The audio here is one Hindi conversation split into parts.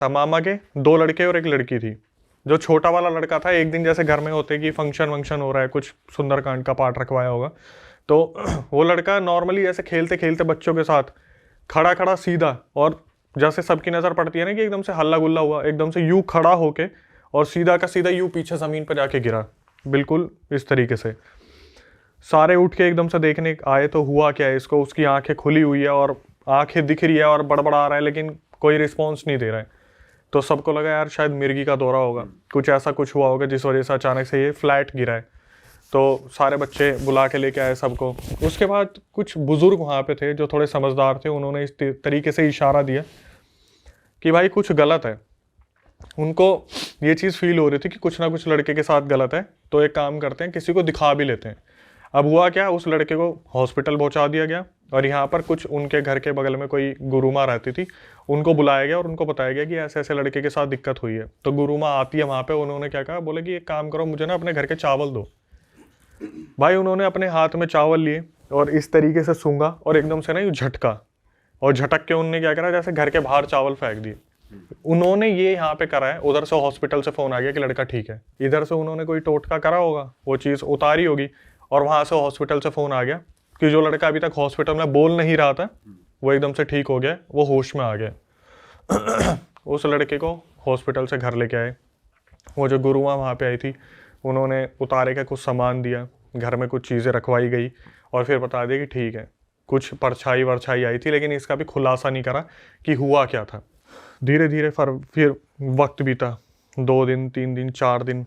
था, मामा के 2 लड़के और 1 लड़की थी। जो छोटा वाला लड़का था, एक दिन जैसे घर में होते कि फंक्शन वंक्शन हो रहा है, कुछ सुंदरकांड का पाठ रखवाया होगा, तो वो लड़का नॉर्मली ऐसे खेलते खेलते बच्चों के साथ खड़ा खड़ा सीधा, और जैसे सबकी नज़र पड़ती है ना कि एकदम से हल्ला गुल्ला हुआ, एकदम से यूं खड़ा होके और सीधा का सीधा यूं पीछे ज़मीन पर जाके गिरा, बिल्कुल इस तरीके से। सारे उठ के एकदम से देखने आए तो हुआ क्या है इसको, उसकी आंखें खुली हुई है और आंखें दिख रही है और बड़बड़ा रहा है, लेकिन कोई रिस्पॉन्स नहीं दे रहा है। तो सबको लगा यार शायद मिर्गी का दौरा होगा, कुछ ऐसा कुछ हुआ होगा जिस वजह से अचानक से ये फ्लैट गिरा है। तो सारे बच्चे बुला के लेके आए सबको। उसके बाद कुछ बुजुर्ग वहाँ पे थे जो थोड़े समझदार थे, उन्होंने इस तरीके से इशारा दिया कि भाई कुछ गलत है। उनको ये चीज़ फील हो रही थी कि कुछ ना कुछ लड़के के साथ गलत है, तो एक काम करते हैं, किसी को दिखा भी लेते हैं। अब हुआ क्या, उस लड़के को हॉस्पिटल पहुंचा दिया गया, और यहाँ पर कुछ उनके घर के बगल में कोई गुरुमा रहती थी, उनको बुलाया गया और उनको बताया गया कि ऐसे ऐसे लड़के के साथ दिक्कत हुई है। तो गुरुमा आती है वहाँ पे, उन्होंने क्या कहा, बोले कि एक काम करो, मुझे ना अपने घर के चावल दो। भाई उन्होंने अपने हाथ में चावल लिए और इस तरीके से सूंघा और एकदम से ना ये झटका, और झटक के उन्होंने क्या करा, जैसे घर के बाहर चावल फेंक दिए। उन्होंने ये यहाँ पे करा है, उधर से हॉस्पिटल से फोन आ गया कि लड़का ठीक है। इधर से उन्होंने कोई टोटका करा होगा, वो चीज़ उतारी होगी, और वहाँ से हॉस्पिटल से फोन आ गया कि जो लड़का अभी तक हॉस्पिटल में बोल नहीं रहा था वो एकदम से ठीक हो गया, वो होश में आ गया। उस लड़के को हॉस्पिटल से घर लेके आए। वो जो गुरुआ वहाँ पे आई थी, उन्होंने उतारे का कुछ सामान दिया, घर में कुछ चीज़ें रखवाई गई, और फिर बता दिया कि ठीक है। कुछ परछाई वरछाई आई थी, लेकिन इसका भी खुलासा नहीं करा कि हुआ क्या था। धीरे धीरे फिर वक्त बीता, 2 दिन 3 दिन 4 दिन।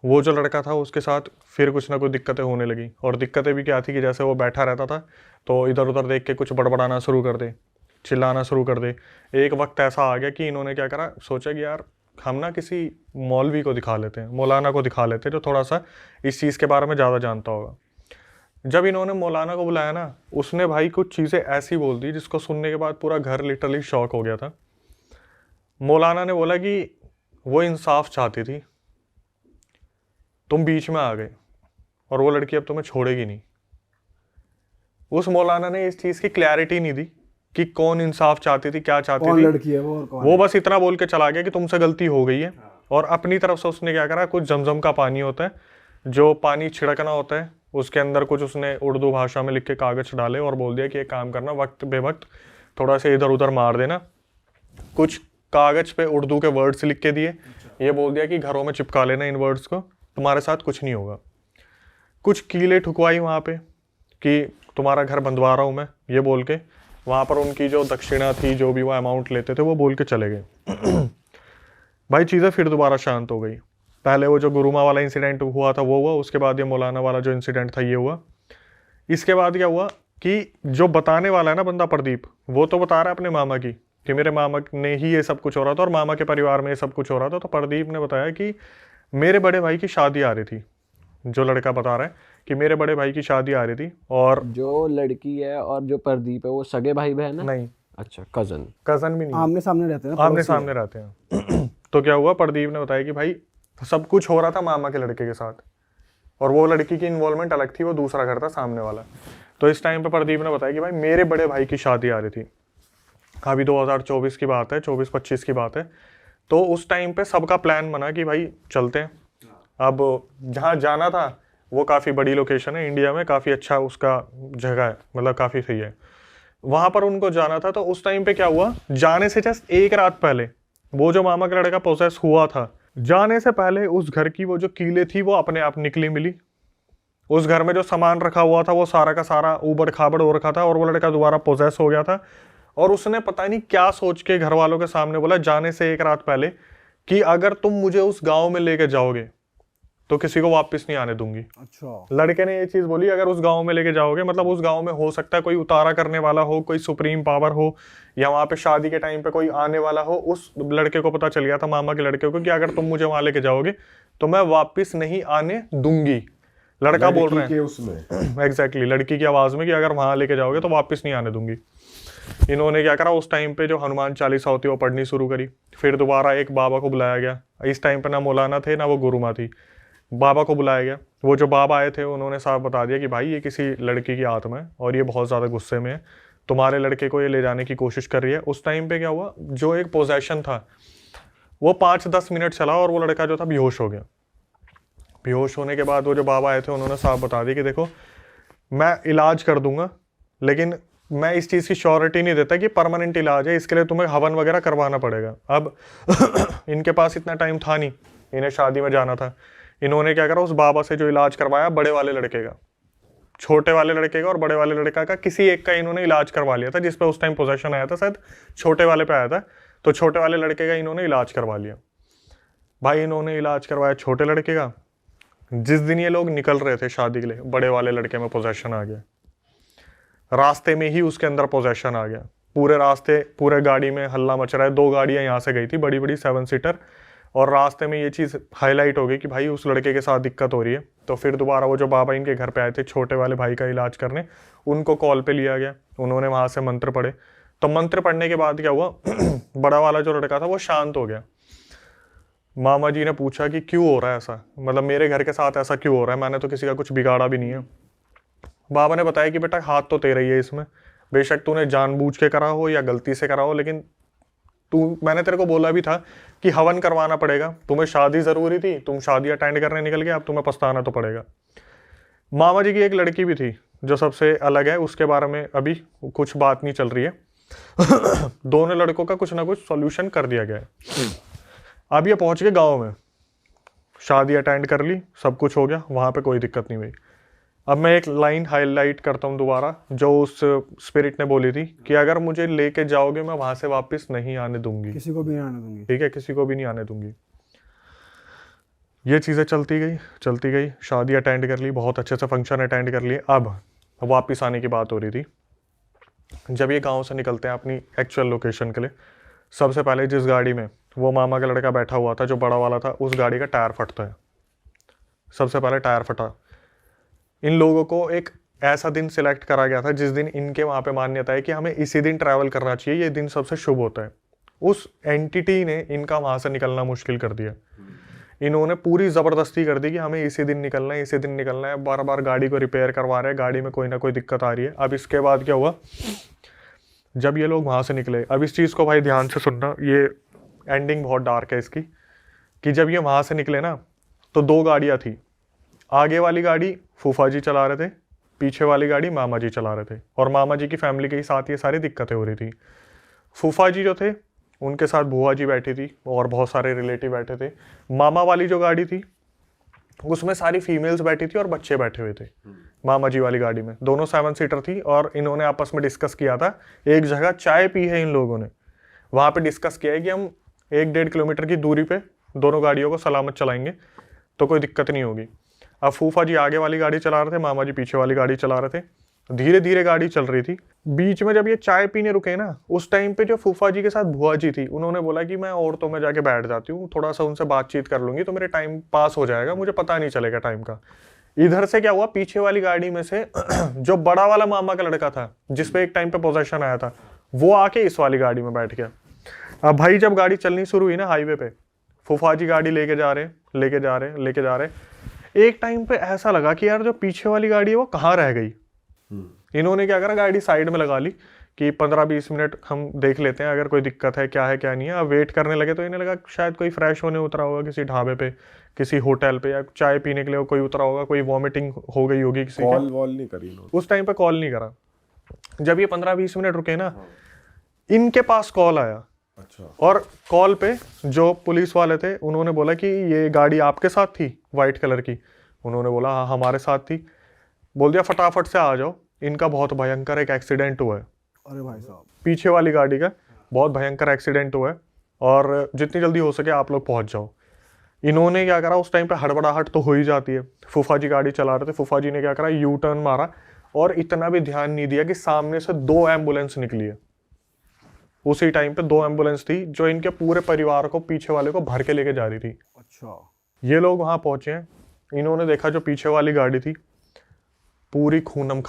वो जो लड़का था उसके साथ फिर कुछ ना कुछ दिक्कतें होने लगी, और दिक्कतें भी क्या थी कि जैसे वो बैठा रहता था तो इधर उधर देख के कुछ बड़बड़ाना शुरू कर दे, चिल्लाना शुरू कर दे। एक वक्त ऐसा आ गया कि इन्होंने क्या करा, सोचा कि यार हम ना किसी मौलवी को दिखा लेते हैं, मौलाना को दिखा लेते हैं, जो थोड़ा सा इस चीज़ के बारे में ज़्यादा जानता होगा। जब इन्होंने मौलाना को बुलाया ना, उसने भाई कुछ चीज़ें ऐसी बोल दी जिसको सुनने के बाद पूरा घर लिटरली शॉक हो गया था। मौलाना ने बोला कि वो इंसाफ चाहती थी, तुम बीच में आ गए, और वो लड़की अब तुम्हें छोड़ेगी नहीं। उस मौलाना ने इस चीज़ की क्लैरिटी नहीं दी कि कौन इंसाफ चाहती थी, क्या चाहती थी, लड़की है वो, और कौन वो बस इतना बोल के चला गया कि तुमसे गलती हो गई है। और अपनी तरफ से उसने क्या करा, कुछ जमजम का पानी होता है, जो पानी छिड़कना होता है, उसके अंदर कुछ उसने उर्दू भाषा में लिख के कागज डाले और बोल दिया कि एक काम करना, वक्त बेवक्त थोड़ा सा इधर उधर मार देना। कुछ कागज पे उर्दू के वर्ड्स लिख के दिए, ये बोल दिया कि घरों में चिपका लेना इन वर्ड्स को, तुम्हारे साथ कुछ नहीं होगा। कुछ कीले ठुकवाई वहाँ पे कि तुम्हारा घर बंधवा रहा हूँ मैं, ये बोल के वहाँ पर उनकी जो दक्षिणा थी, जो भी वो अमाउंट लेते थे, वो बोल के चले गए। भाई चीज़ें फिर दोबारा शांत हो गई। पहले वो जो गुरुमा वाला इंसिडेंट हुआ था वो हुआ, उसके बाद ये मौलाना वाला जो इंसिडेंट था ये हुआ। इसके बाद क्या हुआ कि जो बताने वाला है ना बंदा प्रदीप, वो तो बता रहा है अपने मामा की कि मेरे मामा ने ही ये सब कुछ हो रहा था और मामा के परिवार में ये सब कुछ हो रहा था। तो प्रदीप ने बताया कि मेरे बड़े भाई की शादी आ रही थी। जो लड़का बता रहा है कि मेरे बड़े भाई की शादी आ रही थी, और जो लड़की है और जो प्रदीप है वो सगे भाई बहन है? नहीं, अच्छा, कजन भी नहीं, आमने सामने रहते हैं, आमने सामने रहते हैं। तो क्या हुआ, प्रदीप ने बताया कि भाई सब कुछ हो रहा था मामा के लड़के के साथ, और वो लड़की की इन्वॉल्वमेंट अलग थी, वो दूसरा घर था सामने वाला। तो इस टाइम पे प्रदीप ने बताया कि भाई मेरे बड़े भाई की शादी आ रही थी, अभी 2024 की बात है, 24-25 की बात है। तो उस टाइम पे सबका प्लान बना कि भाई चलते हैं। अब जहाँ जाना था वो काफ़ी बड़ी लोकेशन है इंडिया में, काफ़ी अच्छा उसका जगह है, मतलब काफ़ी सही है, वहाँ पर उनको जाना था। तो उस टाइम पे क्या हुआ, जाने से जस्ट एक रात पहले वो जो मामा का लड़का पोसेस हुआ था, जाने से पहले उस घर की वो जो कीले थी वो अपने आप निकली मिली। उस घर में जो सामान रखा हुआ था वो सारा का सारा ऊबड़ खाबड़ हो रखा था, और वो लड़का दोबारा पोसेस हो गया था। और उसने पता नहीं क्या सोच के घर वालों के सामने बोला जाने से एक रात पहले कि अगर तुम मुझे उस गांव में लेके जाओगे तो किसी को वापस नहीं आने दूंगी। अच्छा, लड़के ने ये चीज बोली, अगर उस गांव में लेके जाओगे, मतलब उस गांव में हो सकता है कोई उतारा करने वाला हो, कोई सुप्रीम पावर हो, या वहां पे शादी के टाइम पे कोई आने वाला हो। उस लड़के को पता चल गया था, मामा के लड़के को, कि अगर तुम मुझे वहां लेके जाओगे तो मैं वापिस नहीं आने दूंगी। लड़का बोल रहे हैं उसमें एग्जैक्टली लड़की की आवाज में कि अगर वहां लेके जाओगे तो वापिस नहीं आने दूंगी। इन्होंने क्या करा, उस टाइम पे जो हनुमान चालीसा होती है वो पढ़नी शुरू करी। फिर दोबारा एक बाबा को बुलाया गया। इस टाइम पे ना मौलाना थे ना वो गुरुमा थी, बाबा को बुलाया गया। वो जो बाबा आए थे उन्होंने साफ बता दिया कि भाई ये किसी लड़की की आत्मा है और ये बहुत ज़्यादा गुस्से में है, तुम्हारे लड़के को ये ले जाने की कोशिश कर रही है। उस टाइम पे क्या हुआ, जो एक पोजेशन था वो 5-10 मिनट चला और वो लड़का जो था बेहोश हो गया। बेहोश होने के बाद वो जो बाबा आए थे उन्होंने साफ बता दी कि देखो मैं इलाज कर दूंगा, लेकिन मैं इस चीज़ की श्योरिटी नहीं देता कि परमानेंट इलाज है, इसके लिए तुम्हें हवन वगैरह करवाना पड़ेगा। अब इनके पास इतना टाइम था नहीं, इन्हें शादी में जाना था। इन्होंने क्या करा, उस बाबा से जो इलाज करवाया बड़े वाले लड़के का, छोटे वाले लड़के का और बड़े वाले लड़का का, किसी एक का इन्होंने इलाज करवा लिया था, जिस पे उस टाइम पोजेशन आया था, शायद छोटे वाले पे आया था, तो छोटे वाले लड़के का इन्होंने इलाज करवा लिया। भाई इन्होंने इलाज करवाया छोटे लड़के का। जिस दिन ये लोग निकल रहे थे शादी के लिए, बड़े वाले लड़के में पोजेशन आ गया। रास्ते में ही उसके अंदर पोजेशन आ गया। पूरे रास्ते, पूरे गाड़ी में हल्ला मच रहा है। 2 गाड़ियां यहाँ से गई थी, बड़ी बड़ी 7 सीटर, और रास्ते में ये चीज़ हाईलाइट हो गई कि भाई उस लड़के के साथ दिक्कत हो रही है। तो फिर दोबारा वो जो बाबा इनके घर पे आए थे छोटे वाले भाई का इलाज करने, उनको कॉल पे लिया गया। उन्होंने वहाँ से मंत्र पढ़े। तो मंत्र पढ़ने के बाद क्या हुआ, बड़ा वाला जो लड़का था वो शांत हो गया। मामा जी ने पूछा कि क्यों हो रहा है ऐसा, मतलब मेरे घर के साथ ऐसा क्यों हो रहा है, मैंने तो किसी का कुछ बिगाड़ा भी नहीं है। बाबा ने बताया कि बेटा हाथ तो तेरा ही है इसमें, बेशक तूने जानबूझ के करा हो या गलती से करा हो, लेकिन मैंने तेरे को बोला भी था कि हवन करवाना पड़ेगा। तुम्हें शादी ज़रूरी थी, तुम शादी अटेंड करने निकल गए, अब तुम्हें पछताना तो पड़ेगा। मामा जी की एक लड़की भी थी जो सबसे अलग है, उसके बारे में अभी कुछ बात नहीं चल रही है। दोनों लड़कों का कुछ ना कुछ सॉल्यूशन कर दिया गया है। अब ये पहुंच गए गाँव में, शादी अटेंड कर ली, सब कुछ हो गया, वहाँ पे कोई दिक्कत नहीं हुई। अब मैं एक लाइन हाईलाइट करता हूँ दोबारा, जो उस स्पिरिट ने बोली थी कि अगर मुझे लेके जाओगे मैं वहां से वापस नहीं आने दूंगी, किसी को भी नहीं आने दूंगी। ठीक है, किसी को भी नहीं आने दूंगी। ये चीज़ें चलती गई, शादी अटेंड कर ली, बहुत अच्छे से फंक्शन अटेंड कर लिए। अब वापस आने की बात हो रही थी। जब ये गाँव से निकलते हैं अपनी एक्चुअल लोकेशन के लिए, सबसे पहले जिस गाड़ी में वो मामा का लड़का बैठा हुआ था जो बड़ा वाला था, उस गाड़ी का टायर फटता है। सबसे पहले टायर फटा। इन लोगों को एक ऐसा दिन सिलेक्ट करा गया था जिस दिन इनके वहाँ पे मान्यता है कि हमें इसी दिन ट्रैवल करना चाहिए, ये दिन सबसे शुभ होता है। उस एंटिटी ने इनका वहाँ से निकलना मुश्किल कर दिया। इन्होंने पूरी ज़बरदस्ती कर दी कि हमें इसी दिन निकलना है, इसी दिन निकलना है। बार बार गाड़ी को रिपेयर करवा रहे हैं, गाड़ी में कोई ना कोई दिक्कत आ रही है। अब इसके बाद क्या हुआ, जब ये लोग वहाँ से निकले, अब इस चीज़ को भाई ध्यान से सुनना, ये एंडिंग बहुत डार्क है इसकी, कि जब ये वहाँ से निकले ना तो 2 गाड़ियाँ थी। आगे वाली गाड़ी फूफा जी चला रहे थे, पीछे वाली गाड़ी मामा जी चला रहे थे, और मामा जी की फैमिली के ही साथ ये सारी दिक्कतें हो रही थी। फूफा जी जो थे उनके साथ बुआ जी बैठी थी और बहुत सारे रिलेटिव बैठे थे। मामा वाली जो गाड़ी थी उसमें सारी फीमेल्स बैठी थी और बच्चे बैठे हुए थे। मामा जी वाली गाड़ी में दोनों 7 सीटर थी, और इन्होंने आपस में डिस्कस किया था, एक जगह चाय पी है इन लोगों ने, वहाँ पे डिस्कस किया है कि हम 1-1.5 किलोमीटर की दूरी पे दोनों गाड़ियों को सलामत चलाएंगे तो कोई दिक्कत नहीं होगी। अब फूफा जी आगे वाली गाड़ी चला रहे थे, मामा जी पीछे वाली गाड़ी चला रहे थे। धीरे धीरे गाड़ी चल रही थी। बीच में जब ये चाय पीने रुके ना, उस टाइम पे जो फूफा जी के साथ बुआ जी थी, उन्होंने बोला कि मैं औरतों में जाके बैठ जाती हूँ, थोड़ा सा उनसे बातचीत कर लूंगी तो मेरे टाइम पास हो जाएगा, मुझे पता नहीं चलेगा टाइम का। इधर से क्या हुआ, पीछे वाली गाड़ी में से जो बड़ा वाला मामा का लड़का था जिसपे एक टाइम पे पोजेशन आया था, वो आके इस वाली गाड़ी में बैठ गया। अब भाई जब गाड़ी चलनी शुरू हुई ना हाईवे पे, फूफा जी गाड़ी लेके जा रहे, एक टाइम पे ऐसा लगा कि यार जो पीछे वाली गाड़ी है वो कहाँ रह गई। इन्होंने क्या करा, गाड़ी साइड में लगा ली कि 15-20 मिनट हम देख लेते हैं अगर कोई दिक्कत है, क्या है क्या नहीं है। अब वेट करने लगे तो इन्हें लगा शायद कोई फ्रेश होने उतरा होगा किसी ढाबे पे, किसी होटल पे, या चाय पीने के लिए कोई उतरा होगा, कोई वॉमिटिंग हो गई होगी किसी कॉल वॉल नहीं करी इन्होंने, उस टाइम पे कॉल नहीं करा। जब ये 15-20 मिनट रुके ना, इनके पास कॉल आया। अच्छा। और कॉल पे जो पुलिस वाले थे उन्होंने बोला कि ये गाड़ी आपके साथ थी वाइट कलर की। उन्होंने बोला हाँ हमारे साथ थी। बोल दिया फटाफट से आ जाओ, इनका बहुत भयंकर एक एक्सीडेंट हुआ है। अरे भाई साहब, पीछे वाली गाड़ी का बहुत भयंकर एक्सीडेंट हुआ है और जितनी जल्दी हो सके आप लोग पहुंच जाओ। इन्होंने क्या करा, उस टाइम पे हड़बड़ाहट तो हो ही जाती है। फूफा जी गाड़ी चला रहे थे, फूफा जी ने क्या करा, यू टर्न मारा और इतना भी ध्यान नहीं दिया कि सामने से 2 एम्बुलेंस निकली है। उसी टाइम पे 2 एम्बुलेंस थी जो इनके पूरे परिवार को, पीछे वाले को भर के लेके जा रही थी। अच्छा। ये लोग वहां पहुंचे हैं, इन्होंने देखा जो पीछे वाली गाड़ी थी पूरी खूनम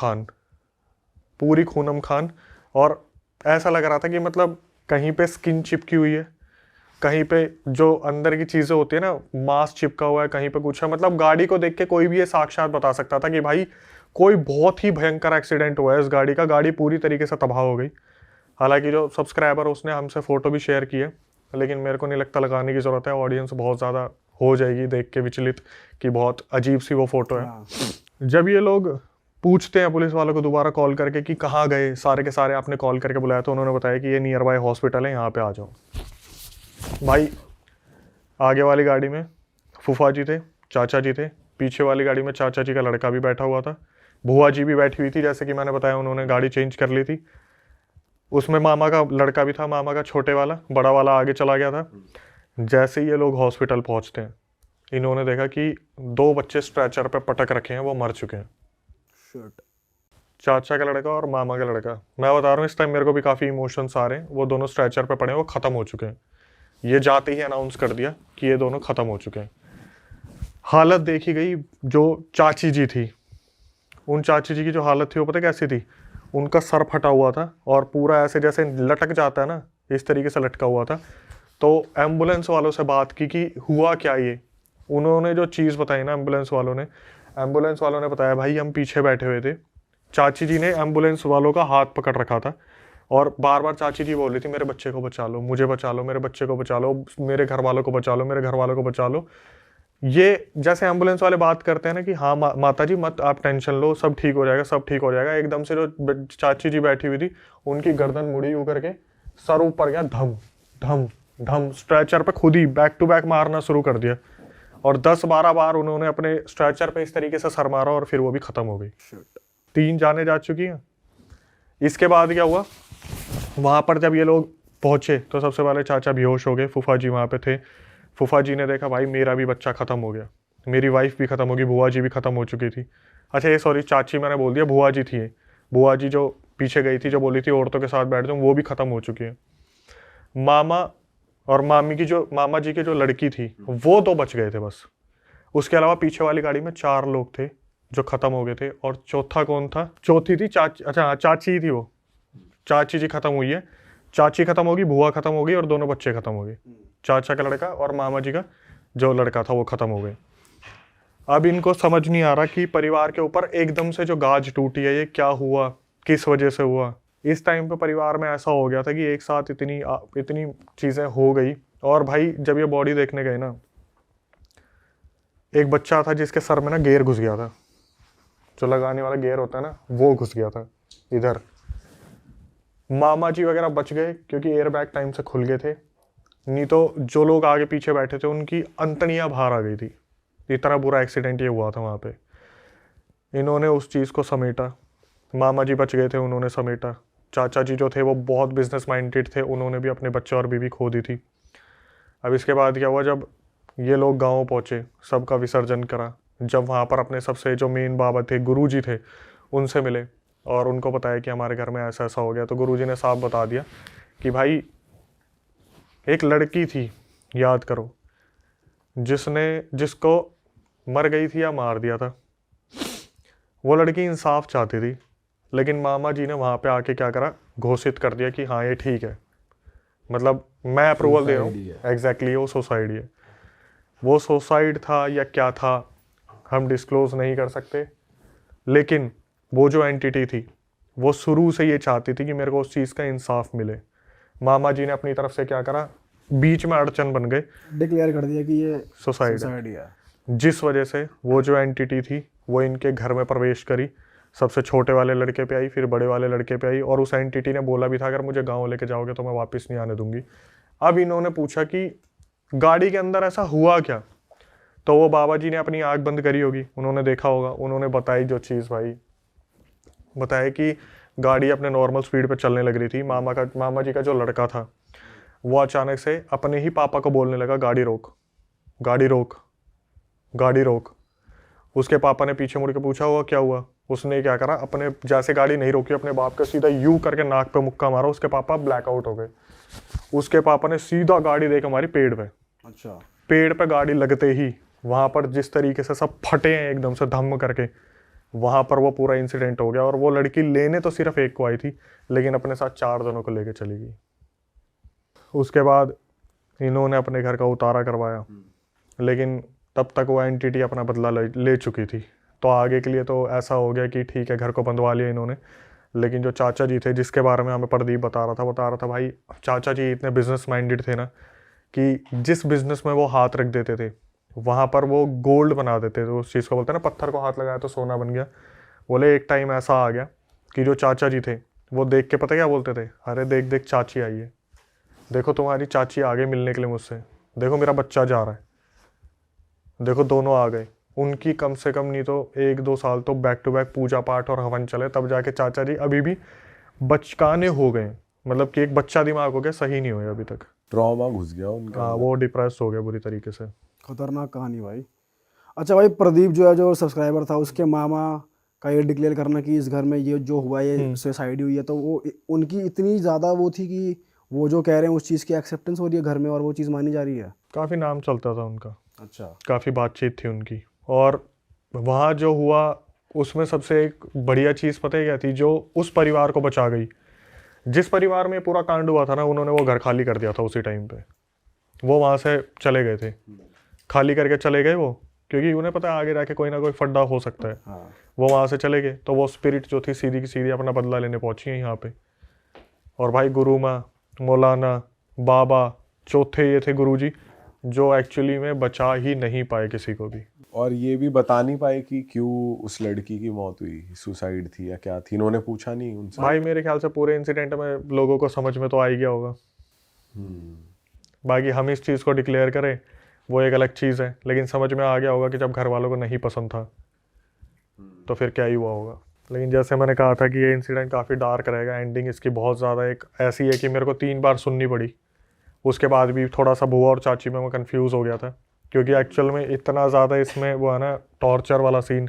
खान, और ऐसा लग रहा था कि मतलब कहीं पे स्किन चिपकी हुई है, कहीं पे जो अंदर की चीजें होती है ना, मांस चिपका हुआ है, कहीं पे कुछ है। मतलब गाड़ी को देख के कोई भी ये साक्षात बता सकता था कि भाई कोई बहुत ही भयंकर एक्सीडेंट हुआ है इस गाड़ी का। गाड़ी पूरी तरीके से तबाह हो गई। हालांकि जो सब्सक्राइबर उसने हमसे फोटो भी शेयर की है लेकिन मेरे को नहीं लगता लगाने की ज़रूरत है, ऑडियंस बहुत ज़्यादा हो जाएगी देख के विचलित कि बहुत अजीब सी वो फ़ोटो है। हाँ। जब ये लोग पूछते हैं पुलिस वालों को दोबारा कॉल करके कि कहाँ गए, सारे के सारे आपने कॉल करके बुलाया, तो उन्होंने बताया कि ये नियर बाय हॉस्पिटल है, यहाँ पे आ जाओ। भाई आगे वाली गाड़ी में फूफा जी थे, चाचा जी थे, पीछे वाली गाड़ी में चाचा जी का लड़का भी बैठा हुआ था, बुआ जी भी बैठी हुई थी, जैसे कि मैंने बताया उन्होंने गाड़ी चेंज कर ली थी। उसमें मामा का लड़का भी था, मामा का छोटे वाला, बड़ा वाला आगे चला गया था। जैसे ही ये लोग हॉस्पिटल पहुंचते हैं, इन्होंने देखा कि 2 बच्चे स्ट्रेचर पे पटक रखे हैं, वो मर चुके हैं। शिट। चाचा का लड़का और मामा का लड़का। मैं बता रहा हूँ इस टाइम मेरे को भी काफ़ी इमोशंस आ रहे हैं। वो दोनों स्ट्रेचर पे पड़े हैं, वो ख़त्म हो चुके हैं। ये जाते ही अनाउंस कर दिया कि ये दोनों ख़त्म हो चुके हैं। हालत देखी गई जो चाची जी थी, उन चाची जी की जो हालत थी वो पता कैसी थी? उनका सर फटा हुआ था और पूरा ऐसे जैसे लटक जाता है ना, इस तरीके से लटका हुआ था। तो एम्बुलेंस वालों से बात की कि हुआ क्या ये। उन्होंने जो चीज़ बताई ना एम्बुलेंस वालों ने बताया भाई हम पीछे बैठे हुए थे, चाची जी ने एम्बुलेंस वालों का हाथ पकड़ रखा था और बार बार चाची जी बोल रही थी मेरे बच्चे को बचा लो, मुझे बचा लो, मेरे बच्चे को बचा लो, मेरे घर वालों को बचा लो, मेरे घर वालों को बचा लो। ये जैसे एम्बुलेंस वाले बात करते हैं ना कि हाँ माता जी मत आप टेंशन लो, सब ठीक हो जाएगा, सब ठीक हो जाएगा। एकदम से जो चाची जी बैठी हुई थी उनकी गर्दन मुड़ी ऊपर के, सर ऊपर गया, धम धम धम, स्ट्रेचर पे खुद ही बैक टू बैक मारना शुरू कर दिया और 10-12 बार उन्होंने अपने स्ट्रेचर पे इस तरीके से सर मारा और फिर वो भी खत्म हो गई। 3 जाने जा चुकी हैं। इसके बाद क्या हुआ, वहाँ पर जब ये लोग पहुँचे तो सबसे पहले चाचा बेहोश हो गए, फूफा जी वहाँ पे थे। फूफा जी ने देखा भाई मेरा भी बच्चा ख़त्म हो गया, मेरी वाइफ भी ख़त्म होगी, बुआ जी भी ख़त्म हो चुकी थी। अच्छा ये सॉरी चाची मैंने बोल दिया, बुआ जी थी ये। बुआ जी जो पीछे गई थी, जो बोली थी औरतों के साथ बैठ जाऊँ, वो भी ख़त्म हो चुकी है। मामा और मामी की जो मामा जी की जो लड़की थी वो 2 बच गए थे बस। उसके अलावा पीछे वाली गाड़ी में 4 लोग थे जो ख़त्म हो गए थे। और चौथा कौन था? चौथी थी चाची। अच्छा हाँ, चाची ही थी वो। चाची जी ख़त्म हुई है, चाची ख़त्म होगी, बुआ ख़त्म होगी और दोनों बच्चे ख़त्म हो गए। चाचा का लड़का और मामा जी का जो लड़का था वो ख़त्म हो गए। अब इनको समझ नहीं आ रहा कि परिवार के ऊपर एकदम से जो गाज टूटी है ये क्या हुआ, किस वजह से हुआ। इस टाइम पे परिवार में ऐसा हो गया था कि एक साथ इतनी चीज़ें हो गई। और भाई जब ये बॉडी देखने गए ना, एक बच्चा था जिसके सर में ना गेयर घुस गया था, जो लगाने वाला गेयर होता है ना, वो घुस गया था इधर। मामा जी वगैरह बच गए क्योंकि एयर बैग टाइम से खुल गए थे, नहीं तो जो लोग आगे पीछे बैठे थे उनकी अंतड़ियाँ बाहर आ गई थी। इतना बुरा एक्सीडेंट ये हुआ था वहाँ पे। इन्होंने उस चीज़ को समेटा, मामा जी बच गए थे, उन्होंने समेटा। चाचा जी जो थे वो बहुत बिजनेस माइंडेड थे, उन्होंने भी अपने बच्चे और बीवी खो दी थी। अब इसके बाद क्या हुआ, जब ये लोग गाँव पहुँचे, सबका विसर्जन करा, जब वहाँ पर अपने सबसे जो मेन बाबा थे, गुरु जी थे, उनसे मिले और उनको बताया कि हमारे घर में ऐसा ऐसा हो गया। तो गुरु जी ने साफ बता दिया कि भाई एक लड़की थी, याद करो, जिसको मर गई थी या मार दिया था। वो लड़की इंसाफ चाहती थी, लेकिन मामा जी ने वहाँ पे आके क्या करा, घोषित कर दिया कि हाँ ये ठीक है, मतलब मैं अप्रूवल दे रहा हूँ। एग्जैक्टली वो सुसाइड है। वो सुसाइड था या क्या था हम डिस्क्लोज नहीं कर सकते, लेकिन वो जो एंटिटी थी वो शुरू से ये चाहती थी कि मेरे को उस चीज़ का इंसाफ मिले। मामा जी ने अपनी तरफ से क्या करा, बीच में अड़चन बन गए, डिक्लेयर कर दिया कि ये सुसाइड है। जिस वजह से वो जो एंटिटी थी वो इनके घर में प्रवेश करी, सबसे छोटे वाले लड़के पे आई, फिर बड़े वाले लड़के पे आई। और उस एंटिटी ने बोला भी था अगर मुझे गांव लेके जाओगे तो मैं वापस नहीं आने दूंगी। अब इन्होंने पूछा कि गाड़ी के अंदर ऐसा हुआ क्या, तो वो बाबा जी ने अपनी आँख बंद करी होगी, उन्होंने देखा होगा, उन्होंने बताई जो चीज़ भाई, बताया कि गाड़ी अपने नॉर्मल स्पीड पे चलने लग रही थी। मामा जी का जो लड़का था वो अचानक से अपने ही पापा को बोलने लगा गाड़ी रोक, गाड़ी रोक, गाड़ी रोक। उसके पापा ने पीछे मुड़ के पूछा हुआ क्या हुआ, उसने क्या करा, अपने जैसे गाड़ी नहीं रोकी, अपने बाप का सीधा यू करके नाक पे मुक्का मारा। उसके पापा ब्लैकआउट हो गए। उसके पापा ने सीधा गाड़ी देकर हमारी पेड़ पे, अच्छा, पेड़ पे गाड़ी लगते ही वहाँ पर जिस तरीके से सब फटे हैं एकदम से धम्म करके, वहाँ पर वो पूरा इंसिडेंट हो गया। और वो लड़की लेने तो सिर्फ एक को आई थी, लेकिन अपने साथ 4 जनों को लेके चली गई। उसके बाद इन्होंने अपने घर का उतारा करवाया, लेकिन तब तक वो एंटिटी अपना बदला ले चुकी थी। तो आगे के लिए तो ऐसा हो गया कि ठीक है घर को बंधवा लिया इन्होंने। लेकिन जो चाचा जी थे जिसके बारे में हमें प्रदीप बता रहा था भाई चाचा जी इतने बिजनेस माइंडेड थे ना कि जिस बिजनेस में वो हाथ रख देते थे वहाँ पर वो गोल्ड बना देते थे। उस चीज़ को बोलते हैं ना, पत्थर को हाथ लगाया तो सोना बन गया। बोले एक टाइम ऐसा आ गया कि जो चाचा जी थे वो देख के पता क्या बोलते थे, अरे देख देख चाची आई है, देखो तुम्हारी चाची आ गई मिलने के लिए मुझसे, देखो मेरा बच्चा जा रहा है, देखो दोनों आ गए। उनकी कम से कम नहीं तो 1-2 साल तो बैक टू बैक पूजा पाठ और हवन चले, तब जाके चाचा जी अभी भी बचकाने हो गए, मतलब कि एक बच्चा दिमाग हो गया, सही नहीं हुए अभी तक। ट्रॉमा घुस गया उनका। हाँ, वो डिप्रेस हो गया बुरी तरीके से। खतरनाक कहानी भाई। अच्छा भाई, प्रदीप जो है, जो सब्सक्राइबर था, उसके मामा का ये डिक्लेयर करना कि इस घर में ये जो हुआ, ये सुसाइड हुई है, तो वो उनकी इतनी ज़्यादा वो थी कि वो जो कह रहे हैं उस चीज़ की एक्सेप्टेंस हो रही है घर में और वो चीज़ मानी जा रही है। काफ़ी नाम चलता था उनका, अच्छा। काफ़ी बातचीत थी उनकी। और वहाँ जो हुआ उसमें सबसे एक बढ़िया चीज़ पता है क्या थी, जो उस परिवार को बचा गई। जिस परिवार में पूरा कांड हुआ था ना, उन्होंने वो घर खाली कर दिया था उसी टाइम पे। वो वहाँ से चले गए थे, खाली करके चले गए वो, क्योंकि उन्हें पता है आगे जाके कोई ना कोई फड्डा हो सकता है। हाँ। वो वहाँ से चले गए तो वो स्पिरिट जो थी सीधी की सीधी अपना बदला लेने पहुंची है यहाँ पे। और भाई गुरु माँ, मौलाना, बाबा, चौथे ये थे गुरुजी, जो एक्चुअली में बचा ही नहीं पाए किसी को भी। और ये भी बता नहीं पाए कि क्यों उस लड़की की मौत हुई, सुसाइड थी या क्या थी, इन्होंने पूछा नहीं उनसे। भाई मेरे ख्याल से पूरे इंसिडेंट में लोगों को समझ में तो आ ही गया होगा। बाकी हम इस चीज़ को डिक्लेयर करें वो एक अलग चीज़ है, लेकिन समझ में आ गया होगा कि जब घर वालों को नहीं पसंद था तो फिर क्या ही हुआ होगा। लेकिन जैसे मैंने कहा था कि ये इंसिडेंट काफ़ी डार्क रहेगा, एंडिंग इसकी बहुत ज़्यादा एक ऐसी है कि मेरे को 3 बार सुननी पड़ी। उसके बाद भी थोड़ा सा बुआ और चाची में मैं कंफ्यूज हो गया था, क्योंकि एक्चुअल में इतना ज़्यादा इसमें वो है ना टॉर्चर वाला सीन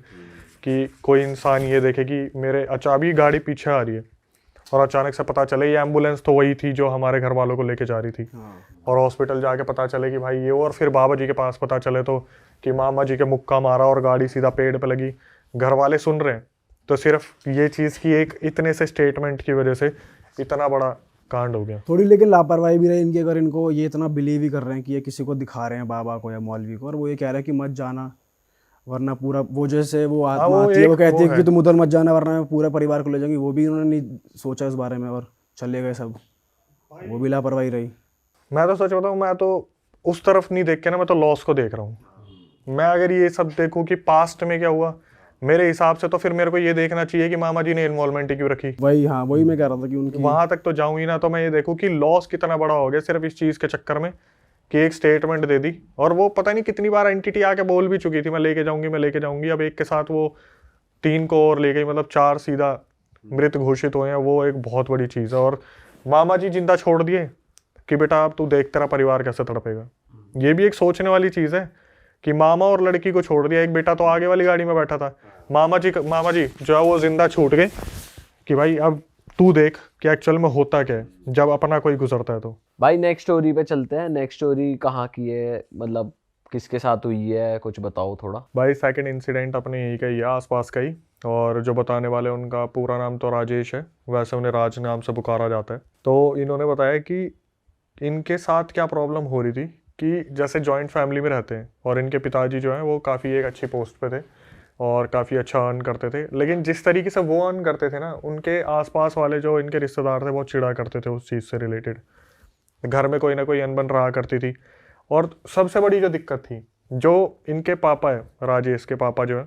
कि कोई इंसान ये देखे कि मेरे अचानक गाड़ी पीछे आ रही है और अचानक से पता चले ये एम्बुलेंस तो वही थी जो हमारे घर वालों को लेके जा रही थी। और हॉस्पिटल जाके पता चले कि भाई ये, और फिर बाबा जी के पास पता चले तो कि मामा जी के मुक्का मारा और गाड़ी सीधा पेड़ पे लगी। घर वाले सुन रहे हैं तो सिर्फ ये चीज़ की एक इतने से स्टेटमेंट की वजह से इतना बड़ा कांड हो गया। थोड़ी लेकिन लापरवाही भी रही इनकी, अगर इनको ये इतना बिलीव ही कर रहे हैं कि ये किसी को दिखा रहे हैं, बाबा को या मौलवी को, और वो ये कह रहे हैं कि मत जाना वरना पूरा, वो जैसे वो आत्मा आती है वो कहती है कि तुम उधर मत जाना वरना मैं पूरे परिवार को ले जाऊंगी, वो भी उन्होंने नहीं सोचा इस बारे में और चले गए सब। वो भी लापरवाही रही। मैं तो सच बताऊँ, मैं तो उस तरफ नहीं देख के ना, मैं तो लॉस को देख रहा हूँ। मैं अगर ये सब देखूँ कि पास्ट में क्या हुआ, मेरे हिसाब से तो फिर मेरे को ये देखना चाहिए कि मामा जी ने इन्वॉल्वमेंट ही क्यों रखी। वही, हाँ वही मैं कह रहा था कि उनकी वहां तक तो जाऊं ही ना, तो मैं ये देखूं कि लॉस कितना बड़ा हो गया सिर्फ इस चीज के चक्कर में कि एक स्टेटमेंट दे दी। और वो पता नहीं कितनी बार एंटिटी आके बोल भी चुकी थी मैं लेके जाऊंगी, मैं लेके जाऊंगी। अब एक के साथ वो 3 को और ले गई, मतलब 4 सीधा मृत घोषित हुए हैं। वो एक बहुत बड़ी चीज है। और मामा जी जिंदा छोड़ दिए कि बेटा अब तू देख तेरा परिवार कैसे तड़पेगा। ये भी एक सोचने वाली चीज है कि मामा और लड़की को छोड़ दिया, एक बेटा तो आगे वाली गाड़ी में बैठा था। मामा जी जो है वो जिंदा छूट गए कि भाई अब तू देख कि एक्चुअल में होता क्या है जब अपना कोई गुजरता है। तो भाई नेक्स्ट स्टोरी पे चलते हैं। नेक्स्ट स्टोरी कहाँ की है, मतलब किसके साथ हुई है, कुछ बताओ थोड़ा। भाई सेकंड इंसिडेंट अपने यहीं का ही है, आसपास का ही। और जो बताने वाले उनका पूरा नाम तो राजेश है, वैसे उन्हें राज नाम से पुकारा जाता है। तो इन्होंने बताया कि इनके साथ क्या प्रॉब्लम हो रही थी कि जैसे जॉइंट फैमिली में रहते हैं और इनके पिताजी जो हैं वो काफ़ी एक अच्छी पोस्ट पे थे और काफ़ी अच्छा अर्न करते थे। लेकिन जिस तरीके से वो अर्न करते थे ना, उनके आसपास वाले जो इनके रिश्तेदार थे वो चिढ़ा करते थे उस चीज़ से रिलेटेड। घर में कोई ना कोई अनबन रहा करती थी। और सबसे बड़ी जो दिक्कत थी, जो इनके पापा है, राजेश के पापा जो है,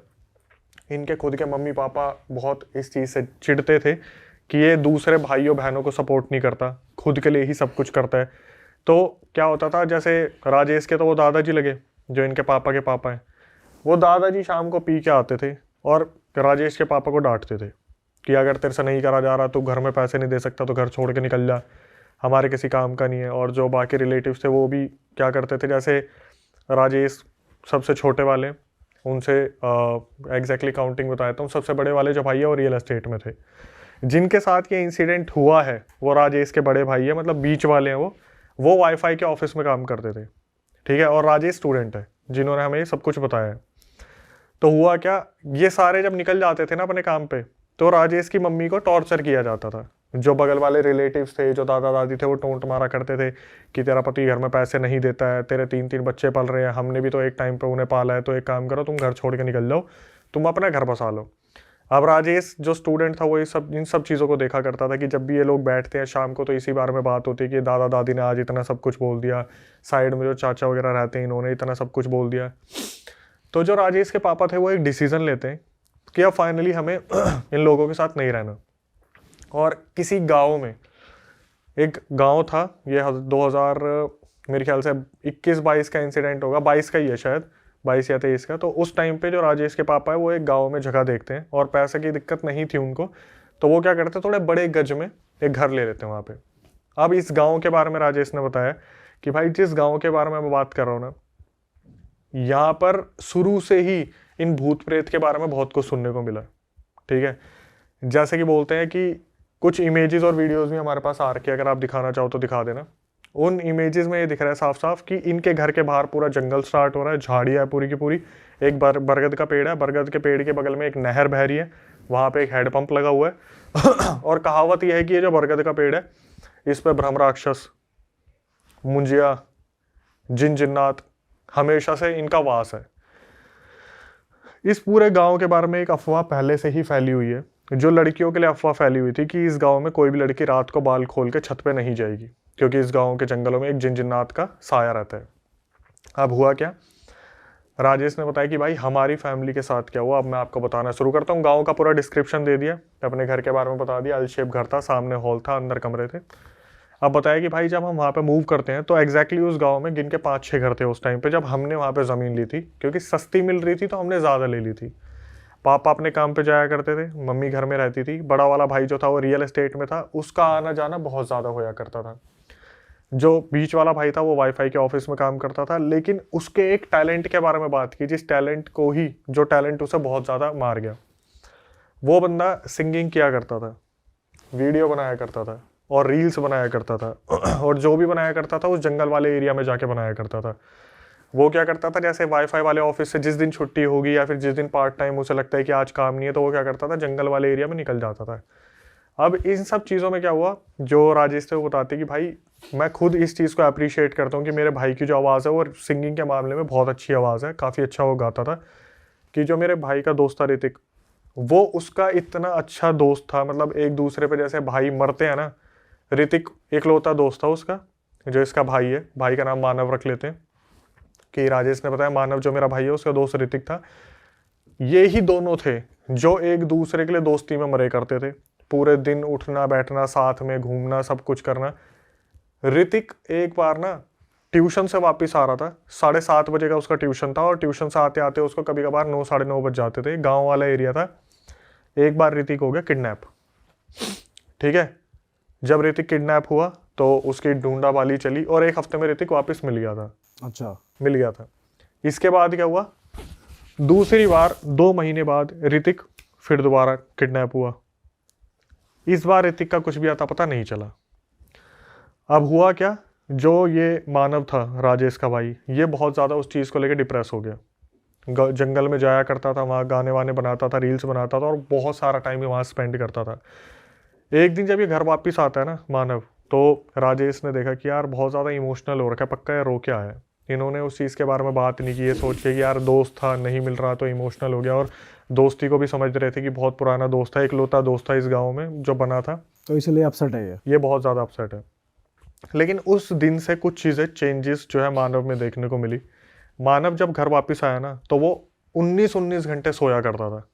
इनके खुद के मम्मी पापा बहुत इस चीज़ से चिढ़ते थे कि ये दूसरे भाइयों बहनों को सपोर्ट नहीं करता, खुद के लिए ही सब कुछ करता है। तो क्या होता था, जैसे राजेश के तो वो दादाजी लगे जो इनके पापा के पापा हैं, वो दादाजी शाम को पी के आते थे और राजेश के पापा को डांटते थे कि अगर तेरे से नहीं करा जा रहा, तू घर में पैसे नहीं दे सकता तो घर छोड़ के निकल जा, हमारे किसी काम का नहीं है। और जो बाकी रिलेटिव्स थे वो भी क्या करते थे, जैसे राजेश सबसे छोटे वाले, उनसे एग्जैक्टली काउंटिंग बताता हूँ, सबसे बड़े वाले जो भाई है वो रियल एस्टेट में थे। जिनके साथ ये इंसिडेंट हुआ है वो राजेश के बड़े भाई है, मतलब बीच वाले हैं वो वाईफाई के ऑफिस में काम करते थे, ठीक है। और राजेश स्टूडेंट है जिन्होंने हमें ये सब कुछ बताया है। तो हुआ क्या, ये सारे जब निकल जाते थे ना अपने काम पे, तो राजेश की मम्मी को टॉर्चर किया जाता था। जो बगल वाले रिलेटिव्स थे, जो दादा दादी थे, वो टोंट मारा करते थे कि तेरा पति घर में पैसे नहीं देता है, तेरे 3-3 बच्चे पल रहे हैं, हमने भी तो एक टाइम पे उन्हें पाला है, तो एक काम करो तुम घर छोड़ के निकल जाओ, तुम अपना घर बसा लो। अब राजेश जो स्टूडेंट था वो इन सब चीज़ों को देखा करता था कि जब भी ये लोग बैठते हैं शाम को तो इसी बारे में बात होती है कि दादा दादी ने आज इतना सब कुछ बोल दिया, साइड में जो चाचा वगैरह रहते हैं इन्होंने इतना सब कुछ बोल दिया। तो जो राजेश के पापा थे वो एक डिसीज़न लेते हैं कि अब फाइनली हमें इन लोगों के साथ नहीं रहना, और किसी गाँव में, एक गाँव था ये 2000 मेरे ख्याल से 21-22 का इंसिडेंट होगा, 22 का ही है शायद, 22 या 23 का। तो उस टाइम पे जो राजेश के पापा है वो एक गांव में जगह देखते हैं और पैसे की दिक्कत नहीं थी उनको, तो वो क्या करते हैं थोड़े बड़े गज में एक घर ले लेते हैं वहाँ पे। अब इस गांव के बारे में राजेश ने बताया कि भाई जिस गांव के बारे में मैं बात कर रहा हूँ ना, यहाँ पर शुरू से ही इन भूत प्रेत के बारे में बहुत कुछ सुनने को मिला। ठीक है, जैसे कि बोलते हैं कि कुछ इमेजेस और वीडियोस भी हमारे पास आ रखे, अगर आप दिखाना चाहो तो दिखा देना। उन इमेजेस में ये दिख रहा है साफ साफ कि इनके घर के बाहर पूरा जंगल स्टार्ट हो रहा है, झाड़ियाँ है पूरी की पूरी, एक बरगद का पेड़ है, बरगद के पेड़ के बगल में एक नहर बह रही है, वहाँ पे एक हैंडपंप लगा हुआ है और कहावत यह है कि ये जो बरगद का पेड़ है इस पर ब्रह्म राक्षस, मुंजिया, जिन जिन्नात हमेशा से इनका वास है। इस पूरे गांव के बारे में एक अफवाह पहले से ही फैली हुई है, जो लड़कियों के लिए अफवाह फैली हुई थी कि इस गांव में कोई भी लड़की रात को बाल खोल के छत पे नहीं जाएगी, क्योंकि इस गांव के जंगलों में एक जिन जिन्नात का साया रहता है। अब हुआ क्या, राजेश ने बताया कि भाई हमारी फैमिली के साथ क्या हुआ, अब मैं आपको बताना शुरू करता हूँ। गांव का पूरा डिस्क्रिप्शन दे दिया, अपने घर के बारे में बता दिया। एल शेप घर था, सामने हॉल था, अंदर कमरे थे। अब बताया कि भाई जब हम वहाँ पे मूव करते हैं तो एग्जैक्टली उस गांव में गिन के 5-6 घर थे उस टाइम पे जब हमने वहाँ पे ज़मीन ली थी, क्योंकि सस्ती मिल रही थी तो हमने ज़्यादा ले ली थी। पापा अपने काम पे जाया करते थे, मम्मी घर में रहती थी। बड़ा वाला भाई जो था वो रियल एस्टेट में था, उसका आना जाना बहुत ज़्यादा होया करता था। जो बीच वाला भाई था वो वाईफाई के ऑफिस में काम करता था, लेकिन उसके एक टैलेंट के बारे में बात की, जिस टैलेंट को ही, जो टैलेंट उसे बहुत ज़्यादा मार गया। वो बंदा सिंगिंग किया करता था, वीडियो बनाया करता था और रील्स बनाया करता था और जो भी बनाया करता था उस जंगल वाले एरिया में जाके बनाया करता था। वो क्या करता था, जैसे वाईफाई वाले ऑफिस से जिस दिन छुट्टी होगी या फिर जिस दिन पार्ट टाइम उसे लगता है कि आज काम नहीं है, तो वो क्या करता था, जंगल वाले एरिया में निकल जाता था। अब इन सब चीज़ों में क्या हुआ, जो राजेश थे वो बताते कि भाई मैं खुद इस चीज़ को अप्रिशिएट करता हूँ कि मेरे भाई की जो आवाज़ है वो सिंगिंग के मामले में बहुत अच्छी आवाज़ है, काफ़ी अच्छा वो गाता था। कि जो मेरे भाई का दोस्त था ऋतिक, वो उसका इतना अच्छा दोस्त था, मतलब एक दूसरे पे जैसे भाई मरते हैं ना, ऋतिक एकलौता दोस्त था उसका, जो इसका भाई है। भाई का नाम मानव रख लेते हैं, कि राजेश ने बताया मानव जो मेरा भाई है उसका दोस्त ऋतिक था। ये ही दोनों थे जो एक दूसरे के लिए दोस्ती में मरे करते थे, पूरे दिन उठना बैठना, साथ में घूमना, सब कुछ करना। ऋतिक एक बार ना ट्यूशन से वापस आ रहा था, 7:30 बजे का उसका ट्यूशन था, और ट्यूशन से आते आते उसको कभी कभार 9, 9:30 बज जाते थे। गाँव वाला एरिया था। एक बार ऋतिक हो गया किडनैप। ठीक है, जब ऋतिक किडनैप हुआ तो उसकी ढूंढावाली चली और 1 हफ्ते में ऋतिक वापस मिल गया था। अच्छा, मिल गया था। इसके बाद क्या हुआ, दूसरी बार 2 महीने बाद ऋतिक फिर दोबारा किडनैप हुआ। इस बार ऋतिक का कुछ भी आता पता नहीं चला। अब हुआ क्या, जो ये मानव था राजेश का भाई, ये बहुत ज़्यादा उस चीज़ को लेकर डिप्रेस हो गया। जंगल में जाया करता था, वहाँ गाने वाने बनाता था, रील्स बनाता था और बहुत सारा टाइम वहाँ स्पेंड करता था। एक दिन जब ये घर वापस आता है ना मानव, तो राजेश ने देखा कि यार बहुत ज़्यादा इमोशनल हो रखा है, पक्का यार रो क्या है। इन्होंने उस चीज़ के बारे में बात नहीं की, ये सोच के कि यार दोस्त था, नहीं मिल रहा तो इमोशनल हो गया। और दोस्ती को भी समझ रहे थे कि बहुत पुराना दोस्त था, इकलौता दोस्त था इस गाँव में जो बना था, तो इसलिए अपसेट है ये बहुत ज़्यादा अपसेट है। लेकिन उस दिन से कुछ चीज़ें चेंजेस जो है मानव में देखने को मिली। मानव जब घर वापस आया ना, तो वो 19 घंटे सोया करता था।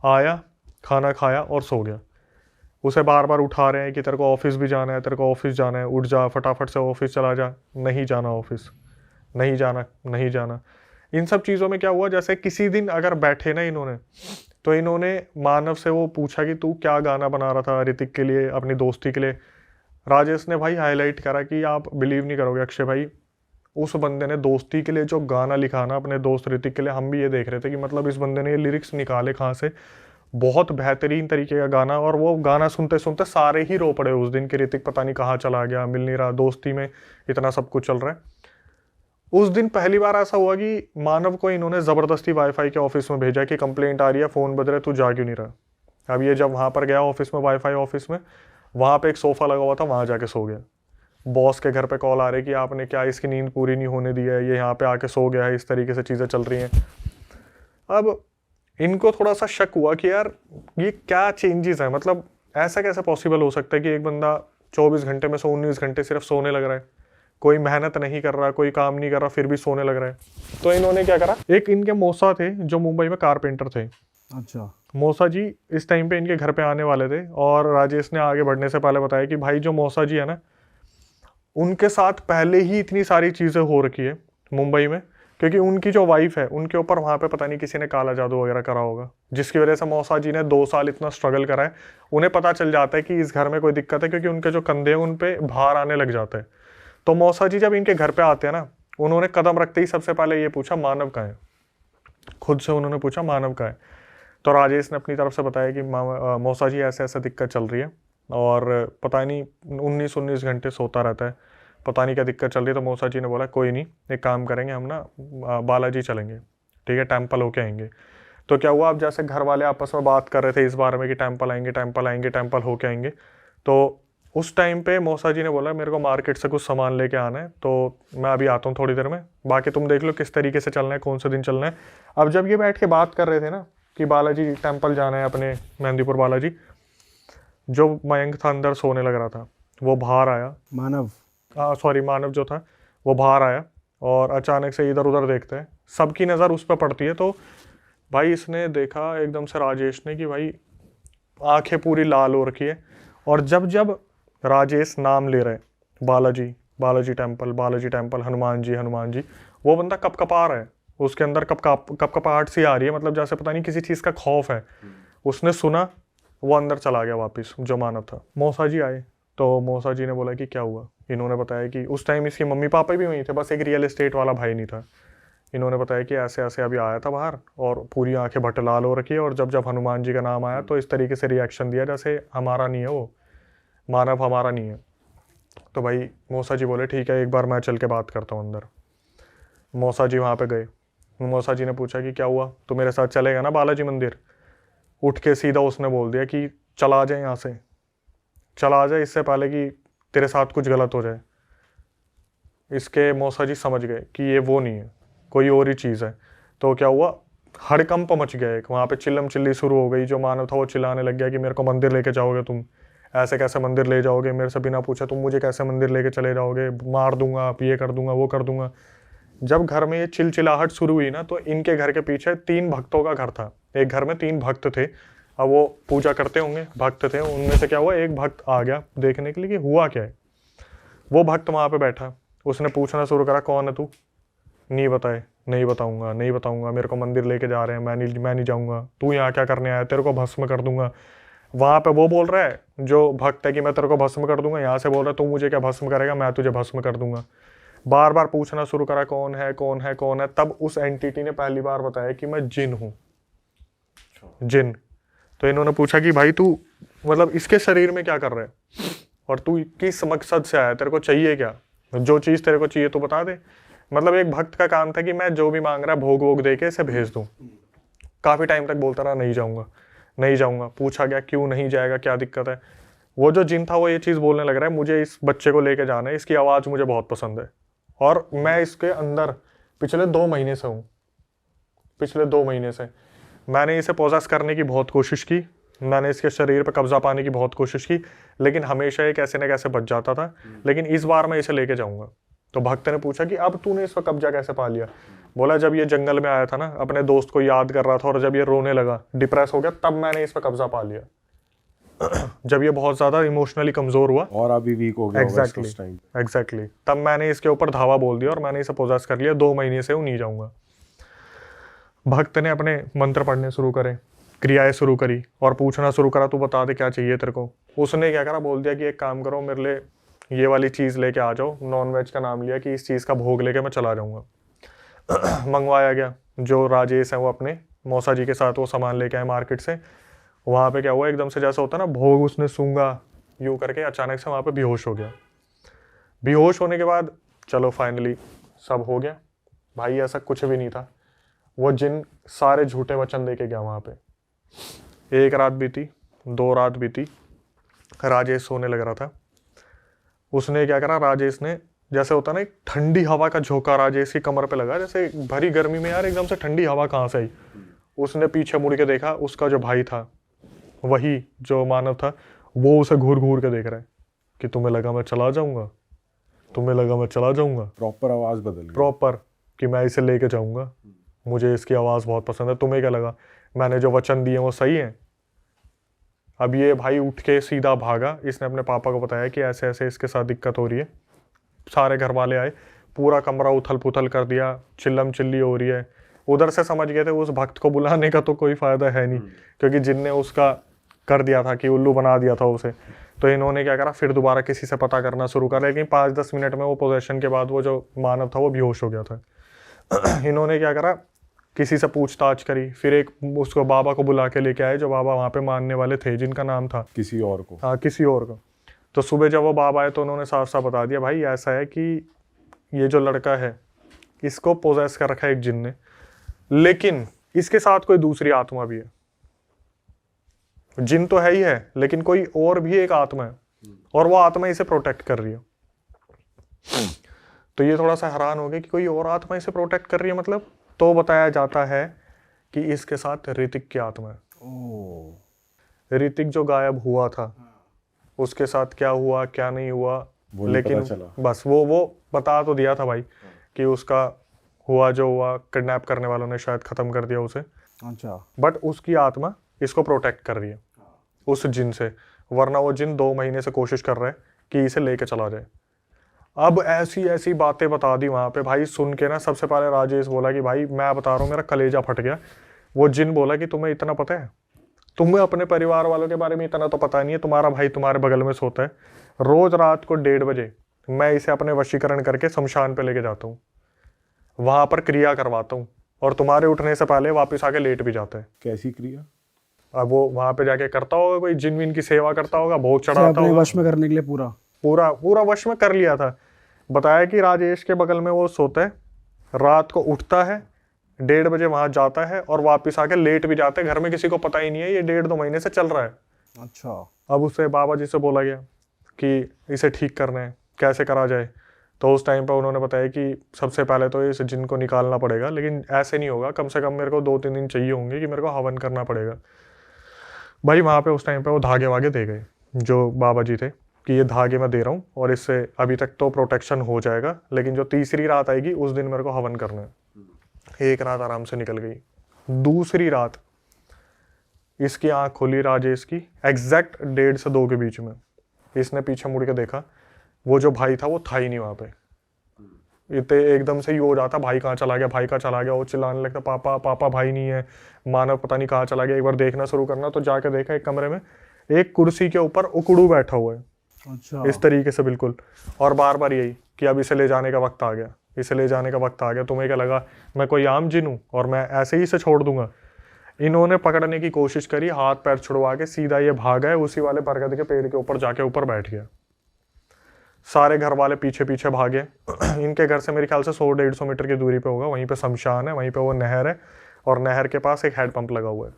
आया, खाना खाया और सो गया। उसे बार बार उठा रहे हैं कि तेरे को ऑफिस भी जाना है, तेरे को ऑफिस जाना है, उठ जा, फटाफट से ऑफिस चला जा। नहीं जाना ऑफिस, नहीं जाना, नहीं जाना। इन सब चीज़ों में क्या हुआ, जैसे किसी दिन अगर बैठे ना इन्होंने, तो इन्होंने मानव से वो पूछा कि तू क्या गाना बना रहा था ऋतिक के लिए, अपनी दोस्ती के लिए। राजेश ने भाई हाईलाइट करा कि आप बिलीव नहीं करोगे अक्षय भाई, उस बंदे ने दोस्ती के लिए जो गाना लिखा ना अपने दोस्त ऋतिक के लिए, हम भी ये देख रहे थे कि मतलब इस बंदे ने ये लिरिक्स निकाले कहाँ से। बहुत बेहतरीन तरीके का गाना, और वो गाना सुनते सुनते सारे ही रो पड़े उस दिन कि ऋतिक पता नहीं कहाँ चला गया, मिल नहीं रहा, दोस्ती में इतना सब कुछ चल रहा है। उस दिन पहली बार ऐसा हुआ कि मानव को इन्होंने ज़बरदस्ती वाईफाई के ऑफिस में भेजा कि कंप्लेंट आ रही है, फ़ोन बज रहा है, तू जा क्यों नहीं रहा। अब ये जब वहाँ पर गया ऑफिस में, वाईफाई ऑफिस में, वहाँ पे एक सोफ़ा लगा हुआ था, वहाँ जाके सो गया। बॉस के घर पे कॉल आ रही कि आपने क्या इसकी नींद पूरी नहीं होने दी है, ये यहाँ पे आके सो गया है, इस तरीके से चीज़ें चल रही हैं। अब इनको थोड़ा सा शक हुआ कि यार ये क्या चेंजेस है, मतलब ऐसा कैसे पॉसिबल हो सकता है कि एक बंदा 24 घंटे में से 19 घंटे सिर्फ सोने लग रहा है, कोई मेहनत नहीं कर रहा, कोई काम नहीं कर रहा, फिर भी सोने लग रहा है। तो इन्होंने क्या करा, एक इनके मौसा थे जो मुंबई में कारपेंटर थे। अच्छा। मौसा जी इस टाइम पे इनके घर पे आने वाले थे और राजेश ने आगे बढ़ने से पहले बताया कि भाई जो मौसा जी है ना, उनके साथ पहले ही इतनी सारी चीज़ें हो रखी है मुंबई में, क्योंकि उनकी जो वाइफ है उनके ऊपर वहाँ पे पता नहीं किसी ने काला जादू वगैरह करा होगा, जिसकी वजह से मौसा जी ने 2 साल इतना स्ट्रगल करा है। उन्हें पता चल जाता है कि इस घर में कोई दिक्कत है, क्योंकि उनके जो कंधे हैं उन पे भार आने लग जाता है। तो मौसा जी जब इनके घर पे आते हैं ना, उन्होंने कदम रखते ही सबसे पहले ये पूछा मानव कहाँ है, खुद से उन्होंने पूछा मानव कहाँ है। तो राजेश ने अपनी तरफ से बताया कि मौसा जी ऐसे ऐसे दिक्कत चल रही है और पता नहीं 19 घंटे सोता रहता है, पता नहीं क्या दिक्कत चल रही है। तो मौसा जी ने बोला कोई नहीं, एक काम करेंगे हम ना बालाजी चलेंगे, ठीक है, टेम्पल होके आएंगे। तो क्या हुआ, अब जैसे घर वाले आपस में बात कर रहे थे इस बारे में कि टेम्पल आएंगे, टेम्पल आएंगे, टेम्पल होके आएंगे, तो उस टाइम पे मौसा जी ने बोला मेरे को मार्केट से कुछ सामान लेके आना है, तो मैं अभी आता हूँ थोड़ी देर में, बाकी तुम देख लो किस तरीके से चलना है, कौन से दिन चलना है। अब जब ये बैठ के बात कर रहे थे ना कि बालाजी टेम्पल जाना है अपने मेहंदीपुर बालाजी, जो मयंक था अंदर सोने लग रहा था, वो बाहर आया, मानव जो था वो बाहर आया और अचानक से इधर उधर देखते हैं, सबकी नज़र उस पर पड़ती है। तो भाई इसने देखा एकदम से राजेश ने कि भाई आंखें पूरी लाल हो रखी है, और जब जब राजेश नाम ले रहे बालाजी बालाजी टेम्पल, हनुमान जी, वो बंदा कपकपा रहा है, उसके अंदर कपकपाहट सी आ रही है, मतलब जैसे पता नहीं किसी चीज़ का खौफ है। उसने सुना, वो अंदर चला गया वापस, जो मानव था। मौसा जी आए तो मौसा जी ने बोला कि क्या हुआ। इन्होंने बताया कि उस टाइम इसके मम्मी पापा भी वहीं थे, बस एक रियल एस्टेट वाला भाई नहीं था। इन्होंने बताया कि ऐसे ऐसे अभी आया था बाहर और पूरी आंखें भट लाल हो रखी है, और जब जब हनुमान जी का नाम आया तो इस तरीके से रिएक्शन दिया जैसे हमारा नहीं है वो मानव, हमारा नहीं है। तो भाई मौसा जी बोले ठीक है, एक बार मैं चल के बात करता हूँ अंदर। मौसा जी वहाँ पे गए। मौसा जी ने पूछा कि क्या हुआ, तो मेरे साथ चलेगा ना बालाजी मंदिर। उठ के सीधा उसने बोल दिया कि चला आ जाए, यहाँ से चला आ जाए, इससे पहले कि तेरे साथ कुछ गलत हो जाए। इसके मौसा जी समझ गए कि ये वो नहीं है, कोई और ही चीज़ है। तो क्या हुआ, हड़कंप मच गया एक, वहाँ पे चिल्लम चिल्ली शुरू हो गई। जो मानव था वो चिल्लाने लग गया कि मेरे को मंदिर लेके जाओगे तुम, ऐसे कैसे मंदिर ले जाओगे, मेरे से बिना पूछे तुम मुझे कैसे मंदिर लेके चले जाओगे, मार दूंगा, आप ये कर दूंगा, वो कर दूंगा। जब घर में ये चिलचिलाहट शुरू हुई ना, तो इनके घर के पीछे 3 भक्तों का घर था। एक घर में 3 भक्त थे, अब वो पूजा करते होंगे, भक्त थे। उनमें से क्या हुआ, एक भक्त आ गया देखने के लिए कि हुआ क्या है। वो भक्त वहाँ पे बैठा, उसने पूछना शुरू करा कौन है तू। नहीं बताए, नहीं बताऊंगा, मेरे को मंदिर लेके जा रहे हैं, मैं नहीं जाऊंगा, तू यहाँ क्या करने आया, तेरे को भस्म कर दूंगा। वहाँ पे वो बोल रहा है जो भक्त है कि मैं तेरे को भस्म कर दूंगा, यहाँ से बोल रहा है तू मुझे क्या भस्म करेगा, मैं तुझे भस्म कर दूंगा। बार बार पूछना शुरू करा कौन है कौन है कौन है। तब उस एंटिटी ने पहली बार बताया कि मैं जिन हूँ, जिन। तो इन्होंने पूछा कि भाई तू मतलब इसके शरीर में क्या कर रहा है और तू किस मकसद से आया, तेरे को चाहिए क्या, जो चीज़ तेरे को चाहिए तो बता दे। मतलब एक भक्त का काम था कि मैं जो भी मांग रहा है भोग वोग दे के इसे भेज दूँ। काफ़ी टाइम तक बोलता रहा नहीं जाऊँगा। पूछा गया क्यों नहीं जाएगा, क्या दिक्कत है। वो जो जिन था वो ये चीज़ बोलने लग रहा है मुझे इस बच्चे को लेके जाना है, इसकी आवाज़ मुझे बहुत पसंद है और मैं इसके अंदर पिछले 2 महीने से हूँ। पिछले 2 महीने से मैंने इसे पोजेस करने की बहुत कोशिश की, मैंने इसके शरीर पर कब्जा पाने की बहुत कोशिश की, लेकिन हमेशा ये कैसे न कैसे बच जाता था। लेकिन इस बार मैं इसे लेके जाऊँगा। तो भक्त ने पूछा कि अब तूने इस पर कब्जा कैसे पा लिया। बोला जब ये जंगल में आया था ना, अपने दोस्त को याद कर रहा था और जब ये रोने लगा, डिप्रेस हो गया, तब मैंने इस पर कब्जा पा लिया। जब ये बहुत ज़्यादा इमोशनली कमज़ोर हुआ और अभी वीक हो गया एग्जैक्टली तब मैंने इसके ऊपर धावा बोल दिया और मैंने इसे पोजेस कर लिया। 2 महीने से वो नहीं जाऊँगा। भक्त ने अपने मंत्र पढ़ने शुरू करे, क्रियाएं शुरू करी और पूछना शुरू करा तू बता दे क्या चाहिए तेरे को। उसने क्या करा, बोल दिया कि एक काम करो, मेरे लिए ये वाली चीज़ लेके आ जाओ। नॉन वेज का नाम लिया कि इस चीज़ का भोग लेके मैं चला जाऊँगा। मंगवाया गया। जो राजेश है वो अपने मौसा जी के साथ वो सामान लेके आए मार्केट से। वहाँ पे क्या हुआ, एकदम से जैसा होता है ना भोग उसने सूंघा यूँ करके, अचानक से वहाँ पे बेहोश हो गया। बेहोश होने के बाद चलो फाइनली सब हो गया। भाई ऐसा कुछ भी नहीं था। वो जिन सारे झूठे वचन देके गया वहाँ पे। 1 रात बीती, 2 रात बीती, राजेश सोने लग रहा था। उसने क्या करा, राजेश ने जैसे होता ना एक ठंडी हवा का झोंका राजेश की कमर पे लगा, जैसे भरी गर्मी में यार एकदम से ठंडी हवा कहाँ से आई। उसने पीछे मुड़ के देखा, उसका जो भाई था, वही जो मानव था, वो उसे घूर घूर के देख रहा है कि तुम्हें लगा मैं चला जाऊंगा, तुम्हें लगा मैं चला जाऊंगा। प्रॉपर आवाज बदल गई। प्रॉपर कि मैं इसे लेके जाऊंगा, मुझे इसकी आवाज़ बहुत पसंद है, तुम्हें क्या लगा मैंने जो वचन दिए वो सही है। अब ये भाई उठ के सीधा भागा, इसने अपने पापा को बताया कि ऐसे ऐसे इसके साथ दिक्कत हो रही है। सारे घर वाले आए, पूरा कमरा उथल पुथल कर दिया, चिल्लम चिल्ली हो रही है। उधर से समझ गए थे उस भक्त को बुलाने का तो कोई फायदा है नहीं, क्योंकि जिनने उसका कर दिया था कि उल्लू बना दिया था उसे। तो इन्होंने क्या करा, फिर दोबारा किसी से पता करना शुरू करा, लेकिन 5-10 मिनट में वो पोजेशन के बाद वो जो मानव था वो बेहोश हो गया था। इन्होंने क्या करा, किसी से पूछताछ करी, फिर एक उसको बाबा को बुला के लेके आए, जो बाबा वहाँ पे मानने वाले थे, जिनका नाम था किसी और को। हाँ, किसी और को। तो सुबह जब वो बाबा आए तो उन्होंने साफ साफ बता दिया, भाई ऐसा है कि ये जो लड़का है इसको पोजेस कर रखा है एक जिन ने, लेकिन इसके साथ कोई दूसरी आत्मा भी है। जिन तो है ही है, लेकिन कोई और भी एक आत्मा है, और वो आत्मा इसे प्रोटेक्ट कर रही है। तो ये थोड़ा सा हैरान हो गया कि कोई और आत्मा इसे प्रोटेक्ट कर रही है, मतलब। तो बताया जाता है कि इसके साथ ऋतिक की आत्मा है। ऋतिक जो गायब हुआ था, उसके साथ क्या हुआ क्या नहीं हुआ, वो नहीं लेकिन पता चला। बस वो बता तो दिया था भाई कि उसका हुआ जो हुआ, किडनैप करने वालों ने शायद खत्म कर दिया उसे। अच्छा। बट उसकी आत्मा इसको प्रोटेक्ट कर रही है उस जिन से, वरना वो जिन 2 महीने से कोशिश कर रहा है कि इसे लेके चला जाए। अब ऐसी ऐसी बातें बता दी वहां पे भाई, सुन के ना सबसे पहले राजेश बोला कि भाई मैं बता रहा हूँ मेरा कलेजा फट गया। वो जिन बोला कि तुम्हें इतना पता है, तुम्हें अपने परिवार वालों के बारे में इतना तो पता नहीं है, तुम्हारा भाई तुम्हारे बगल में सोता है, रोज रात को 1:30 बजे मैं इसे अपने वशीकरण करके शमशान पे लेके जाता हूँ, वहां पर क्रिया करवाता हूँ, और तुम्हारे उठने से पहले वापस आके लेट भी जाता है। कैसी क्रिया? अब वो वहां पे जाके करता होगा, कोई जिन विन की सेवा करता होगा, भोग चढ़ाता अपने होगा, वश में करने के लिए पूरा पूरा वश में कर लिया था। बताया कि राजेश के बगल में वो सोता है, रात को उठता है, 1:30 बजे वहां जाता है और वापस आके लेट भी जाता है, घर में किसी को पता ही नहीं है, ये 1.5-2 महीने से चल रहा है। अच्छा। अब उसे बाबा जी से बोला गया कि इसे ठीक करना है, कैसे करा जाए। तो उस टाइम पर उन्होंने बताया कि सबसे पहले तो इस जिन को निकालना पड़ेगा, लेकिन ऐसे नहीं होगा, कम से कम मेरे को 2-3 दिन चाहिए होंगे कि मेरे को हवन करना पड़ेगा। भाई वहाँ पे उस टाइम पे वो धागे वागे दे गए जो बाबा जी थे कि ये धागे मैं दे रहा हूँ और इससे अभी तक तो प्रोटेक्शन हो जाएगा, लेकिन जो तीसरी रात आएगी उस दिन मेरे को हवन करना है। एक रात आराम से निकल गई। दूसरी रात इसकी आंख खुली राजेश की, एग्जैक्ट 1:30 से 2 के बीच में। इसने पीछे मुड़ के देखा, वो जो भाई था वो था ही नहीं वहाँ पे। इतने एकदम से ही हो जाता, भाई कहाँ चला गया, भाई कहाँ चला गया। वो चिल्लाने लगता, पापा पापा भाई नहीं है, मानव पता नहीं कहाँ चला गया। एक बार देखना शुरू करना, तो जाके देखा एक कमरे में एक कुर्सी के ऊपर उकड़ू बैठा हुआ है। अच्छा। इस तरीके से बिल्कुल, और बार बार यही कि अब इसे ले जाने का वक्त आ गया, इसे ले जाने का वक्त आ गया। तुम्हें क्या लगा मैं कोई आम जिन हूँ और मैं ऐसे ही इसे छोड़ दूंगा? इन्होंने पकड़ने की कोशिश करी, हाथ पैर छुड़वा के सीधा ये भागा है, उसी वाले बरगद के पेड़ के ऊपर जाके ऊपर बैठ गया। सारे घर वाले पीछे पीछे भागे। इनके घर से मेरे ख्याल से 100-150 मीटर की दूरी पे होगा, वहीं पे शमशान है, वहीं पे वो नहर है, और नहर के पास एक हैंडपंप लगा हुआ है।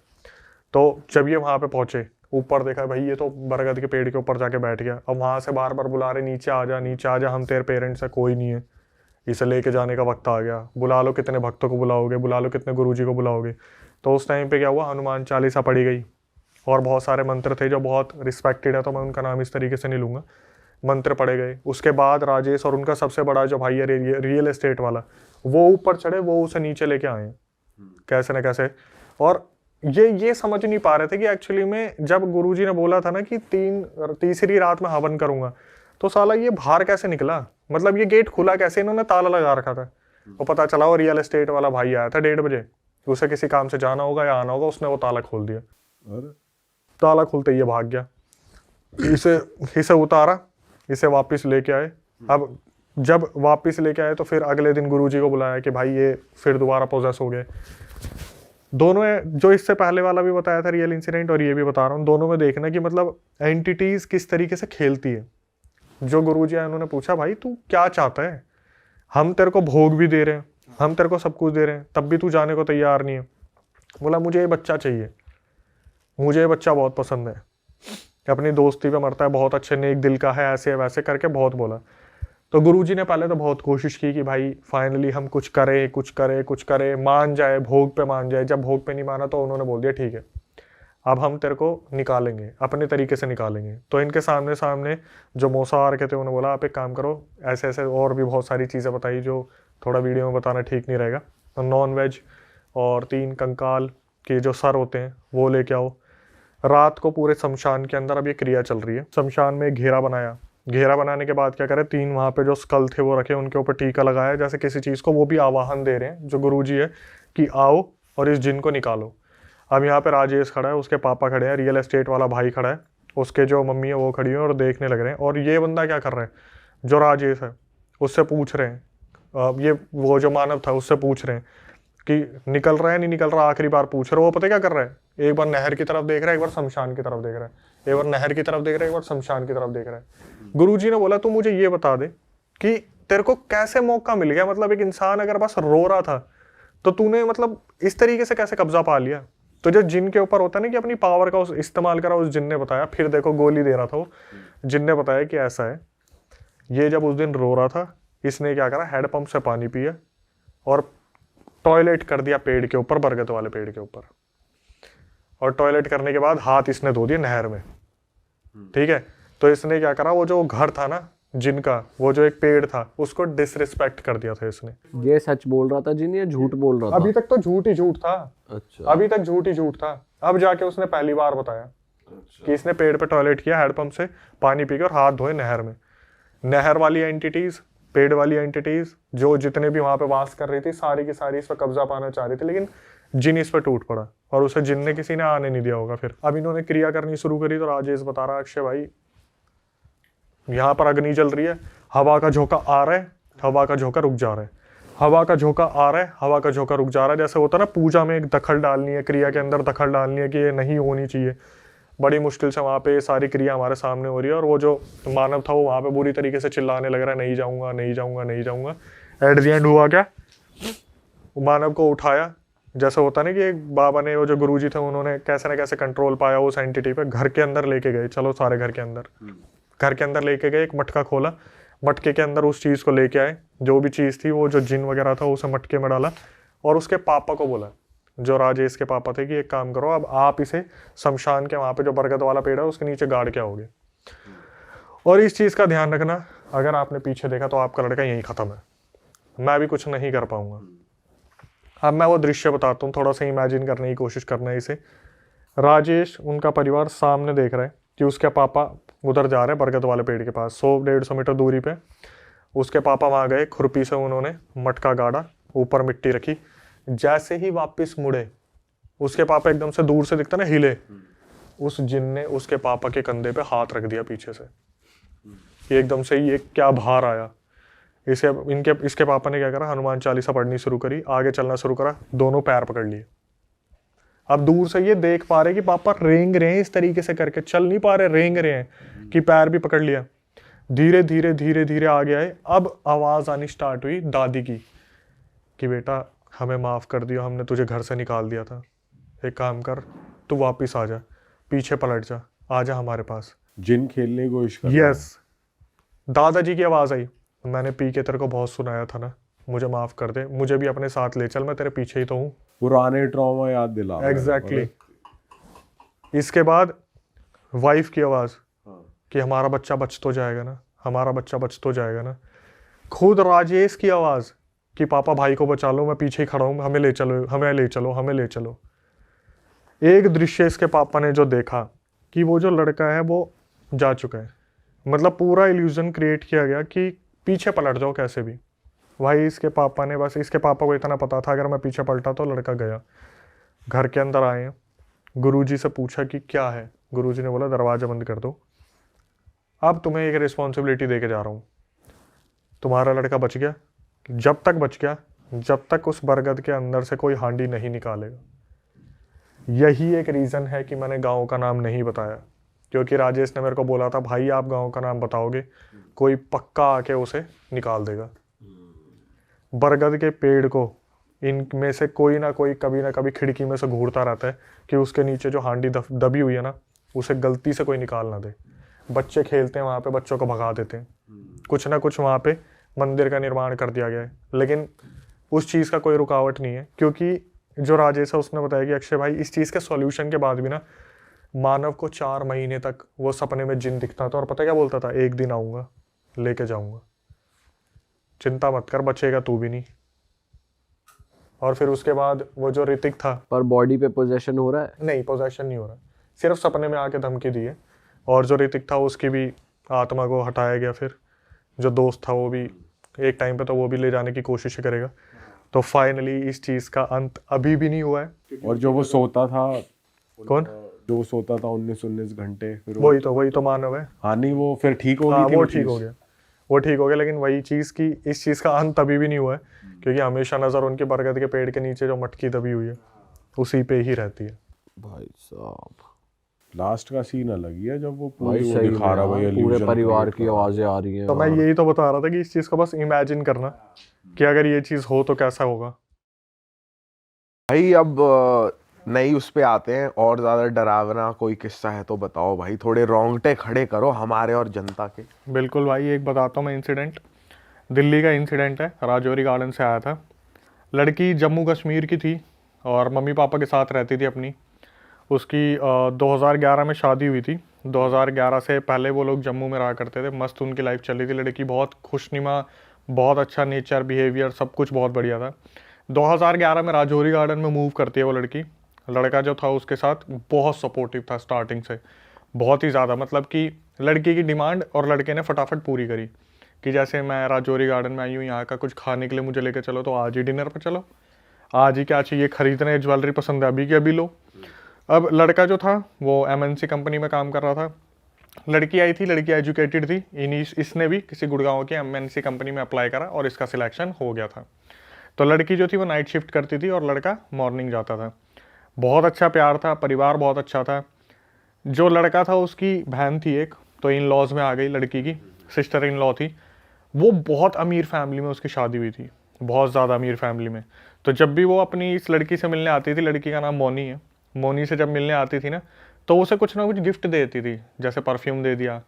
तो जब ये वहाँ पे पहुंचे, ऊपर देखा भाई ये तो बरगद के पेड़ के ऊपर जाके बैठ गया। अब वहाँ से बार बार बुला रहे, नीचे आ जा, नीचे आ जा, हम तेरे पेरेंट्स है, कोई नहीं है, इसे लेके जाने का वक्त आ गया, बुला लो, कितने भक्तों को बुलाओगे, बुला लो, कितने गुरुजी को बुलाओगे। तो उस टाइम पे क्या हुआ, हनुमान चालीसा पढ़ी गई और बहुत सारे मंत्र थे जो बहुत रिस्पेक्टेड है, तो मैं उनका नाम इस तरीके से नहीं लूँगा। मंत्र पढ़े गए। उसके बाद राजेश और उनका सबसे बड़ा जो भाई है रियल एस्टेट वाला, वो ऊपर चढ़े, वो उसे नीचे लेके आए कैसे न कैसे। और ये समझ नहीं पा रहे थे कि एक्चुअली में जब गुरुजी ने बोला था ना कि तीसरी रात में हवन करूंगा, तो साला ये बाहर कैसे निकला, मतलब ये गेट खुला कैसे, इन्होंने ताला लगा रखा था। और पता चला वो रियल एस्टेट वाला भाई आया था 1:30 बजे, उसे किसी काम से जाना होगा या आना होगा, उसने वो ताला खोल दिया। ताला खुलते ही ये भाग गया। इसे उतारा, इसे वापस लेके आए। अब जब वापस लेके आए तो फिर अगले दिन गुरुजी को बुलाया कि भाई ये फिर दोबारा पोजेस हो गए। दोनों जो इससे पहले वाला भी बताया था रियल इंसिडेंट, और ये भी बता रहा हूँ, दोनों में देखना कि मतलब एंटिटीज किस तरीके से खेलती है। जो गुरुजी आए उन्होंने पूछा, भाई तू क्या चाहता है, हम तेरे को भोग भी दे रहे हैं, हम तेरे को सब कुछ दे रहे हैं, तब भी तू जाने को तैयार नहीं है। बोला मुझे ये बच्चा चाहिए, मुझे ये बच्चा बहुत पसंद है, अपनी दोस्ती पे मरता है, बहुत अच्छे नेक दिल का है, ऐसे वैसे करके बहुत बोला। तो गुरुजी ने पहले तो बहुत कोशिश की कि भाई फाइनली हम कुछ करें, मान जाए, भोग पे मान जाए। जब भोग पे नहीं माना तो उन्होंने बोल दिया ठीक है, अब हम तेरे को निकालेंगे, अपने तरीके से निकालेंगे। तो इनके सामने सामने जो मौसा रखे थे उन्होंने बोला आप एक काम करो, ऐसे ऐसे और भी बहुत सारी चीज़ें बताई जो थोड़ा वीडियो में बताना ठीक नहीं रहेगा। तो नॉन वेज और 3 कंकाल के जो सर होते हैं वो लेके आओ। रात को पूरे शमशान के अंदर अब ये क्रिया चल रही है। शमशान में घेरा बनाया, घेरा बनाने के बाद क्या करे, 3 वहाँ पे जो स्कल थे वो रखे, उनके ऊपर टीका लगाया जैसे किसी चीज़ को, वो भी आवाहन दे रहे हैं जो गुरुजी है कि आओ और इस जिन को निकालो। अब यहाँ पे राजेश खड़ा है, उसके पापा खड़े हैं, रियल एस्टेट वाला भाई खड़ा है, उसके जो मम्मी है वो खड़ी है और देखने लग रहे हैं। और ये बंदा क्या कर रहा है, जो राजेश है उससे पूछ रहे हैं, ये वो जो मानव था उससे पूछ रहे हैं कि निकल रहा है नहीं निकल रहा, आखिरी बार पूछ रहे। वो पता क्या कर रहा है, एक बार नहर की तरफ देख रहा है, एक बार शमशान की तरफ देख रहा है, एक बार नहर की तरफ देख रहा है, एक बार शमशान की तरफ देख रहा है। गुरुजी ने बोला तू मुझे ये बता दे कि तेरे को कैसे मौका मिल गया, मतलब एक इंसान अगर बस रो रहा था तो तूने मतलब इस तरीके से कैसे कब्जा पा लिया। तो जो जिन के ऊपर होता है ना कि अपनी पावर का इस्तेमाल करा, उस जिन ने बताया। फिर देखो गोली दे रहा था वो, जिन ने बताया कि ऐसा है। ये जब उस दिन रो रहा था, इसने क्या करा, हैंड पंप से पानी पिया और टॉयलेट कर दिया पेड़ के ऊपर, बरगद वाले पेड़ के ऊपर। और टॉयलेट करने के बाद हाथ इसने धो दिए नहर में, ठीक है। तो इसने क्या करा, वो जो घर था ना जिनका, वो जो एक पेड़ था, उसको डिसरिस्पेक्ट कर दिया था इसने। ये सच बोल रहा था जिन, या झूठ बोल रहा था? अभी तक तो झूठ ही झूठ था। अच्छा। अभी तक झूठ ही झूठ था। अब जाके उसने पहली बार बताया कि इसने पेड़ पे टॉयलेट किया, हैंडपंप से पानी पी के और हाथ धोए नहर में। नहर वाली एंटिटीज, पेड़ वाली एंटिटीज, जो जितने भी वहां पे वास कर रही थी, सारी की सारी इस पर कब्जा पाना चाह रही थी, लेकिन जिन इस पर टूट पड़ा और उसे जिन ने किसी ने आने नहीं दिया होगा। फिर अब इन्होंने क्रिया करनी शुरू करी। तो राजेश बता रहा, अक्षय भाई यहाँ पर अग्नि जल रही है, हवा का झोंका आ रहा है, हवा का झोंका रुक जा रहा है, हवा का झोंका आ रहा है, हवा का झोंका रुक जा रहा है। जैसे होता है ना पूजा में एक दखल डालनी है, क्रिया के अंदर दखल डालनी है कि ये नहीं होनी चाहिए। बड़ी मुश्किल से वहाँ पे सारी क्रिया हमारे सामने हो रही है और वो जो मानव था वो वहाँ पे बुरी तरीके से चिल्लाने लग रहा है, नहीं जाऊँगा नहीं जाऊँगा नहीं जाऊँगा। एट द एंड हुआ क्या, मानव को उठाया। जैसे होता ना कि एक बाबा ने, वो जो गुरुजी थे, उन्होंने कैसे ना कैसे कंट्रोल पाया उस एंटिटी पे। घर के अंदर लेके गए, चलो सारे घर के अंदर लेके गए। एक मटका खोला, मटके के अंदर उस चीज़ को लेके आए, जो भी चीज़ थी, वो जो जिन वगैरह था, उसे मटके में डाला और उसके पापा को बोला, जो राजेश के पापा थे, कि एक काम करो, अब आप इसे शमशान के वहाँ पे जो बरगद वाला पेड़ है उसके नीचे गाड़ के आओगे। और इस चीज़ का ध्यान रखना, अगर आपने पीछे देखा तो आपका लड़का यहीं ख़त्म है, मैं भी कुछ नहीं कर पाऊंगा। अब मैं वो दृश्य बताता हूँ, थोड़ा सा इमेजिन करने की कोशिश करना है इसे। राजेश, उनका परिवार सामने देख रहा है कि उसके पापा उधर जा रहे हैं बरगद वाले पेड़ के पास, 100-150 मीटर दूरी पे। उसके पापा वहाँ गए, खुरपी से उन्होंने मटका गाड़ा, ऊपर मिट्टी रखी। जैसे ही वापस मुड़े, उसके पापा एकदम से दूर से दिखता ना हिले, उस जिन ने उसके पापा के कंधे पे हाथ रख दिया पीछे से। ये एकदम से ये क्या भार आया। इसके पापा ने क्या करा, हनुमान चालीसा पढ़नी शुरू करी, आगे चलना शुरू करा, दोनों पैर पकड़ लिए। अब दूर से ये देख पा रहे कि पापा रेंग रहे हैं, इस तरीके से करके चल नहीं पा रहे, रेंग रहे हैं, कि पैर भी पकड़ लिया। धीरे धीरे धीरे धीरे आगे आए। अब आवाज आनी स्टार्ट हुई दादी की कि बेटा हमें माफ कर दियो, हमने तुझे घर से निकाल दिया था, एक काम कर, तू वापिस आ जा, पीछे पलट जा, आ जा हमारे पास। जिन खेलने की कोशिश कर। यस, दादाजी की आवाज आई, मैंने पी के तेरे को बहुत सुनाया था ना, मुझे माफ कर दे, मुझे भी अपने साथ ले चल, मैं तेरे पीछे ही तो हूँ। पुराने ट्रॉमा याद दिला। एग्जैक्टली। इसके बाद वाइफ की आवाज कि हमारा बच्चा बच तो जाएगा ना, हमारा बच्चा बच तो जाएगा ना। खुद राजेश की आवाज कि पापा भाई को बचा लो, मैं पीछे ही खड़ा हूँ, हमें ले चलो, हमें ले चलो, हमें ले चलो। एक दृश्य इसके पापा ने जो देखा कि वो जो लड़का है वो जा चुका है, मतलब पूरा इल्यूजन क्रिएट किया गया कि पीछे पलट जाओ कैसे भी। भाई इसके पापा ने, बस इसके पापा को इतना पता था अगर मैं पीछे पलटा तो लड़का गया। घर के अंदर आए, गुरुजी से पूछा कि क्या है। गुरुजी ने बोला दरवाजा बंद कर दो, अब तुम्हें एक रिस्पॉन्सिबिलिटी दे के जा रहा हूँ, तुम्हारा लड़का बच गया, जब तक बच गया, जब तक उस बरगद के अंदर से कोई हांडी नहीं निकालेगा। यही एक रीज़न है कि मैंने गाँव का नाम नहीं बताया, क्योंकि राजेश ने मेरे को बोला था भाई आप गाँव का नाम बताओगे कोई पक्का आके उसे निकाल देगा। बरगद के पेड़ को इनमें से कोई ना कोई कभी ना कभी खिड़की में से घूरता रहता है कि उसके नीचे जो हांडी दबी हुई है ना, उसे गलती से कोई निकाल ना दे। बच्चे खेलते हैं वहाँ पे, बच्चों को भगा देते हैं, कुछ ना कुछ वहाँ पे मंदिर का निर्माण कर दिया गया है, लेकिन उस चीज़ का कोई रुकावट नहीं है, क्योंकि जो राजेश है उसने बताया कि अक्षय भाई इस चीज़ के सॉल्यूशन के बाद भी ना मानव को 4 महीने तक वो सपने में जिन दिखता था, और पता क्या बोलता था, एक दिन आऊँगा लेके जाऊँगा, चिंता मत कर, बचेगा तू भी नहीं। और फिर उसके बाद वो जो ऋतिक था, पर बॉडी पे पोजेशन हो रहा है? नहीं पोजेशन नहीं हो रहा, सिर्फ सपने में आके धमकी दी है। और जो ऋतिक था उसकी भी आत्मा को हटाया गया, फिर जो दोस्त था वो भी एक टाइम पे तो वो भी ले जाने की कोशिश करेगा। तो फाइनली इस चीज़ का अंत अभी भी नहीं हुआ है। और जो वो सोता था, कौन? जो सोता था 19 घंटे, फिर वही तो मानव है। हाँ नहीं, वो फिर ठीक हो हाँ गई थी वो वो ठीक हो चीज़। गया, वो ठीक हो गया, लेकिन वही चीज़ की इस चीज़ का अंत अभी भी नहीं हुआ है, क्योंकि हमेशा नज़र उनकी बरगद के पेड़ के नीचे जो मटकी दबी हुई है उसी पे ही रहती है। भाई साहब लास्ट का सीन अलग ही है, जब वो भाई पूरी वो सही दिखा रहा में भाई यार, पूरे illusion परिवार create की कर रहा। आवाजें आ रही हैं। तो मैं यही तो बता रहा था कि इस चीज़ को बस इमेजिन करना कि अगर ये चीज़ हो तो कैसा होगा। भाई अब नई उस पे आते हैं, और ज्यादा डरावना कोई किस्सा है तो बताओ भाई, थोड़े रोंगटे खड़े करो हमारे और जनता के। बिल्कुल भाई, एक बताता हूँ मैं इंसिडेंट। दिल्ली का इंसिडेंट है, राजौरी गार्डन से आया था। लड़की जम्मू कश्मीर की थी और मम्मी पापा के साथ रहती थी अपनी। उसकी 2011 में शादी हुई थी। 2011 से पहले वो लोग जम्मू में रहा करते थे, मस्त उनकी लाइफ चल रही थी। लड़की बहुत खुशनुमा, बहुत अच्छा नेचर, बिहेवियर, सब कुछ बहुत बढ़िया था। 2011 में राजौरी गार्डन में मूव करती है वो लड़की। लड़का जो था उसके साथ बहुत सपोर्टिव था स्टार्टिंग से, बहुत ही ज़्यादा, मतलब कि लड़की की डिमांड और लड़के ने फटाफट पूरी करी कि जैसे मैं राजौरी गार्डन में आई हूँ, यहाँ का कुछ खाने के लिए मुझे लेकर चलो, तो आज ही डिनर पर चलो, आज ही क्या चाहिए खरीदने, ज्वेलरी पसंद है अभी की अभी लो। अब लड़का जो था वो MNC कंपनी में काम कर रहा था। लड़की आई थी, लड़की एजुकेटेड थी, इसने भी किसी गुड़गांव की MNC कंपनी में अप्लाई करा और इसका सिलेक्शन हो गया था। तो लड़की जो थी वो नाइट शिफ्ट करती थी और लड़का मॉर्निंग जाता था। बहुत अच्छा प्यार था, परिवार बहुत अच्छा था। जो लड़का था उसकी बहन थी एक, तो इन लॉज में आ गई, लड़की की सिस्टर इन लॉ थी। वो बहुत अमीर फैमिली में उसकी शादी हुई थी, बहुत ज़्यादा अमीर फैमिली में। तो जब भी वो अपनी इस लड़की से मिलने आती थी, लड़की का नाम मोनी है, मोनी से जब मिलने आती थी ना, तो उसे कुछ ना कुछ गिफ्ट देती थी। जैसे परफ्यूम दे दिया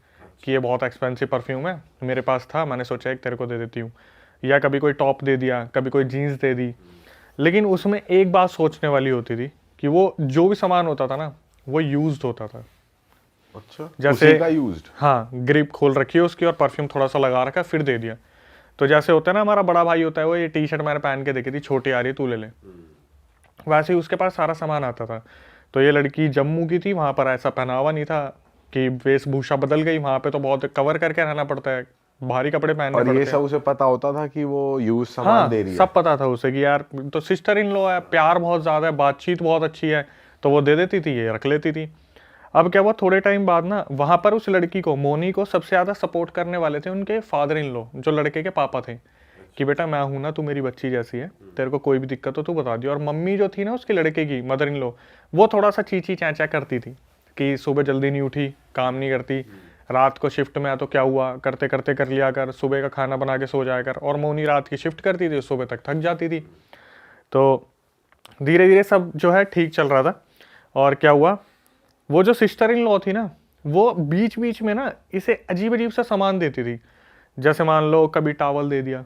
कि ये बहुत एक्सपेंसिव परफ्यूम है, मेरे पास था, मैंने सोचा एक तेरे को दे देती हूँ। या कभी कोई टॉप दे दिया, कभी कोई जीन्स दे दी। लेकिन उसमें एक बात सोचने वाली होती थी कि वो जो भी सामान होता था ना, वो यूज्ड होता था। अच्छा, जैसे उसी का यूज्ड? हाँ, ग्रिप खोल रखी है उसकी और परफ्यूम थोड़ा सा लगा रखा, फिर दे दिया। तो जैसे होता है ना, हमारा बड़ा भाई होता है, वो ये टी-शर्ट मैंने पहन के देखी थी, छोटी आ रही, तू ले ले, वैसे ही उसके पास सारा सामान आता था। तो ये लड़की जम्मू की थी, वहाँ पर ऐसा पहनावा नहीं था कि वेशभूषा बदल गई, वहाँ पे तो बहुत कवर करके रहना पड़ता है, भारी कपड़े पहनने और पड़ते ये हैं। सब उसे पता होता था कि वो यूज सामान हाँ, दे रही है? सब पता था उसे कि यार तो सिस्टर इन लॉ है, प्यार बहुत ज़्यादा है, बातचीत बहुत अच्छी है, तो वो दे देती थी, ये रख लेती थी। अब क्या हुआ, थोड़े टाइम बाद ना वहाँ पर उस लड़की को, मोनी को, सबसे ज़्यादा सपोर्ट करने वाले थे उनके फादर इन लॉ, जो लड़के के पापा थे, कि बेटा मैं हूँ ना, तू मेरी बच्ची जैसी है, तेरे को कोई भी दिक्कत हो तू बता दियो। और मम्मी जो थी ना उसके लड़के की, मदर इन लॉ, वो थोड़ा सा चींची चैंचा करती थी कि सुबह जल्दी नहीं उठी, काम नहीं करती, रात को शिफ्ट में आ तो क्या हुआ, करते करते कर लिया कर, सुबह का खाना बना के सो जाया कर। और मोनी रात की शिफ्ट करती थी, सुबह तक थक जाती थी। तो धीरे धीरे सब जो है ठीक चल रहा था। और क्या हुआ, वो जो सिस्टर इन लॉ थी ना, वो बीच बीच में ना इसे अजीब अजीब सा सामान देती थी। जैसे मान लो कभी टावल दे दिया,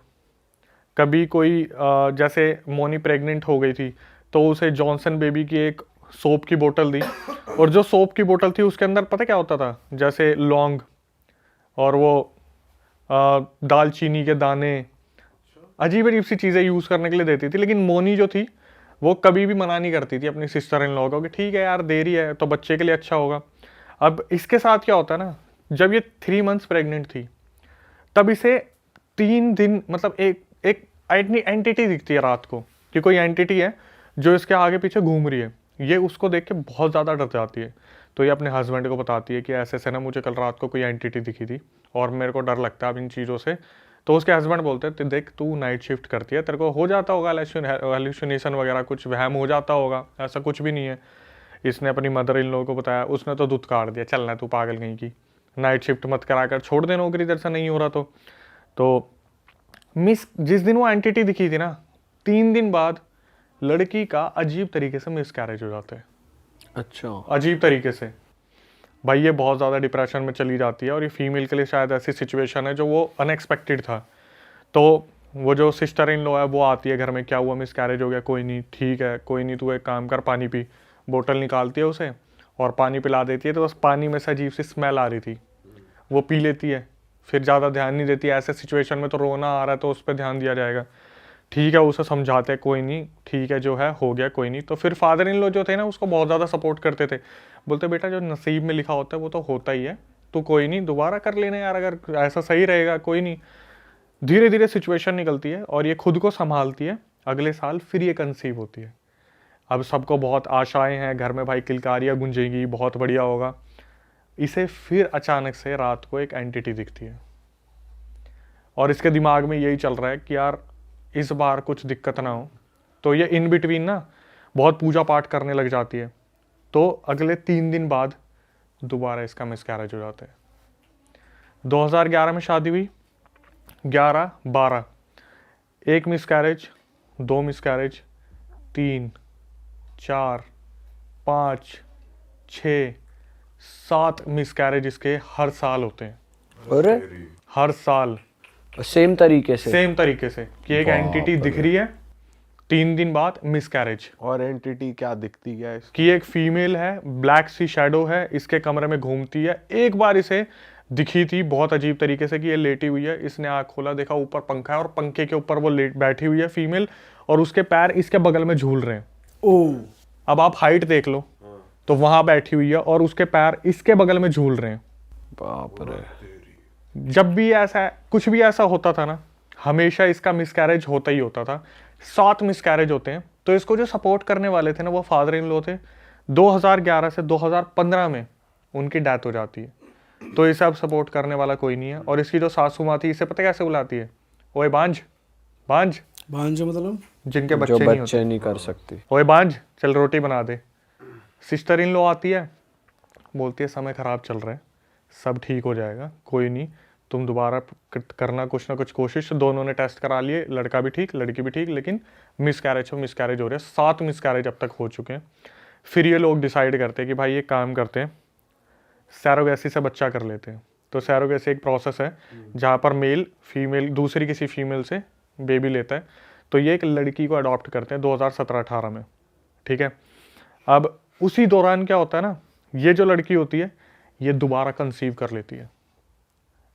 कभी कोई जैसे मोनी प्रेग्नेंट हो गई थी तो उसे जॉनसन बेबी की एक सोप की बोतल दी। और जो सोप की बोतल थी उसके अंदर पता क्या होता था, जैसे लौंग और वो दालचीनी के दाने, अजीब अजीब सी चीज़ें यूज़ करने के लिए देती थी। लेकिन मोनी जो थी वो कभी भी मना नहीं करती थी अपनी सिस्टर इन लॉ को कि ठीक है यार दे रही है तो बच्चे के लिए अच्छा होगा। अब इसके साथ क्या होता है ना, जब ये 3 मंथ्स प्रेग्नेंट थी तब इसे 3 दिन मतलब एक एंटिटी दिखती है रात को, कि कोई एंटिटी है जो इसके आगे पीछे घूम रही है। ये उसको देख के बहुत ज़्यादा डर जाती है। तो ये अपने हस्बैंड को बताती है कि ऐसे ऐसे ना मुझे कल रात को कोई एंटिटी दिखी थी और मेरे को डर लगता है अब इन चीज़ों से। तो उसके हस्बैंड बोलते हैं देख तू नाइट शिफ्ट करती है, तेरे को हो जाता होगा हेलुसिनेशन वगैरह, कुछ वहम हो जाता होगा, ऐसा कुछ भी नहीं है। इसने अपनी मदर इन लॉ को बताया, उसने तो दूध काट दिया, चलना तू पागल कहीं की, नाइट शिफ्ट मत करा कर, छोड़ दे नौकरी तेरे से नहीं हो रहा। तो मिस जिस दिन वो एंटिटी दिखी थी ना, 3 दिन बाद लड़की का अजीब तरीके से मिसकैरेज हो जाता है। अच्छा, अजीब तरीके से भाई ये बहुत ज़्यादा डिप्रेशन में चली जाती है, और ये फीमेल के लिए शायद ऐसी सिचुएशन है जो वो अनएक्सपेक्टेड था। तो वो जो सिस्टर इन लॉ है वो आती है घर में, क्या हुआ, मिसकैरेज हो गया, कोई नहीं, ठीक है, कोई नहीं, तू एक काम कर, पानी पी। बोतल निकालती है उसे और पानी पिला देती है, तो बस पानी में से अजीब सी स्मेल आ रही थी, वो पी लेती है, फिर ज़्यादा ध्यान नहीं देती। ऐसे सिचुएशन में तो रोना आ रहा है तो उस पर ध्यान दिया जाएगा, ठीक है, उसे समझाते हैं, कोई नहीं, ठीक है, जो है हो गया, कोई नहीं। तो फिर फादर इन लॉ जो थे ना उसको बहुत ज़्यादा सपोर्ट करते थे, बोलते बेटा जो नसीब में लिखा होता है वो तो होता ही है, तो कोई नहीं, दोबारा कर लेना यार, अगर ऐसा सही रहेगा, कोई नहीं। धीरे धीरे सिचुएशन निकलती है और ये खुद को संभालती है। अगले साल फिर ये कंसीव होती है। अब सबको बहुत आशाएं हैं घर में, भाई किलकारियाँ गूंजेगी, बहुत बढ़िया होगा। इसे फिर अचानक से रात को एक एंटिटी दिखती है और इसके दिमाग में यही चल रहा है कि यार इस बार कुछ दिक्कत ना हो। तो ये इन बिटवीन ना बहुत पूजा पाठ करने लग जाती है। तो अगले 3 दिन बाद दोबारा इसका मिसकैरेज हो जाता है। 2011 में शादी हुई, 11-12, 1 मिसकैरेज, 2 मिसकैरेज, 3, 4, 5, 6, 7 मिसकैरेज इसके हर साल होते हैं। अरे हर साल सेम तरीके से सेम तरीके से कि एक एंटिटी दिख रही है, 3 दिन बाद मिसकैरेज। और एंटिटी क्या दिखती है कि एक फीमेल है, ब्लैक सी शैडो है, इसके कमरे में घूमती है। एक बार इसे दिखी थी बहुत अजीब तरीके से कि ये लेटी हुई है, इसने आँख खोला, देखा ऊपर पंखा है और पंखे के ऊपर वो बैठी हुई है फीमेल, और उसके पैर इसके बगल में झूल रहे हैं। ओह, अब आप हाइट देख लो, तो वहां बैठी हुई है और उसके पैर इसके बगल में झूल रहे हैं। बाप रे। जब भी ऐसा कुछ भी ऐसा होता था ना, हमेशा इसका मिसकैरेज होता ही होता था। 7 मिसकैरेज होते हैं। तो इसको जो सपोर्ट करने वाले थे ना वो फादर इन लॉ थे। 2011 से 2015 में उनकी डेथ हो जाती है। तो इसे अब सपोर्ट करने वाला कोई नहीं है। और इसकी जो सासू माँ थी, इसे पता कैसे बुलाती है, ओए बांझ, बांझ, भांजा मतलब जिनके जो बच्चे नहीं होते, बच्चे नहीं कर सकती। ओए बांझ, चल रोटी बना दे। सिस्टर इन लॉ आती है, बोलती है समय खराब चल रहा है, सब ठीक हो जाएगा, कोई नहीं, तुम दोबारा करना कुछ ना कुछ कोशिश। दोनों ने टेस्ट करा लिए, लड़का भी ठीक, लड़की भी ठीक, लेकिन मिसकैरेज हो रहे हैं। 7 मिसकैरेज अब तक हो चुके हैं। फिर ये लोग डिसाइड करते हैं कि भाई ये काम करते हैं, सैरोगेसी से बच्चा कर लेते हैं। तो सैरोगेसी एक प्रोसेस है जहाँ पर मेल फीमेल दूसरी किसी फीमेल से बेबी लेता है। तो ये एक लड़की को अडॉप्ट करते हैं 2017-18 में, ठीक है। अब उसी दौरान क्या होता है ना, ये जो लड़की होती है ये दोबारा कंसीव कर लेती है,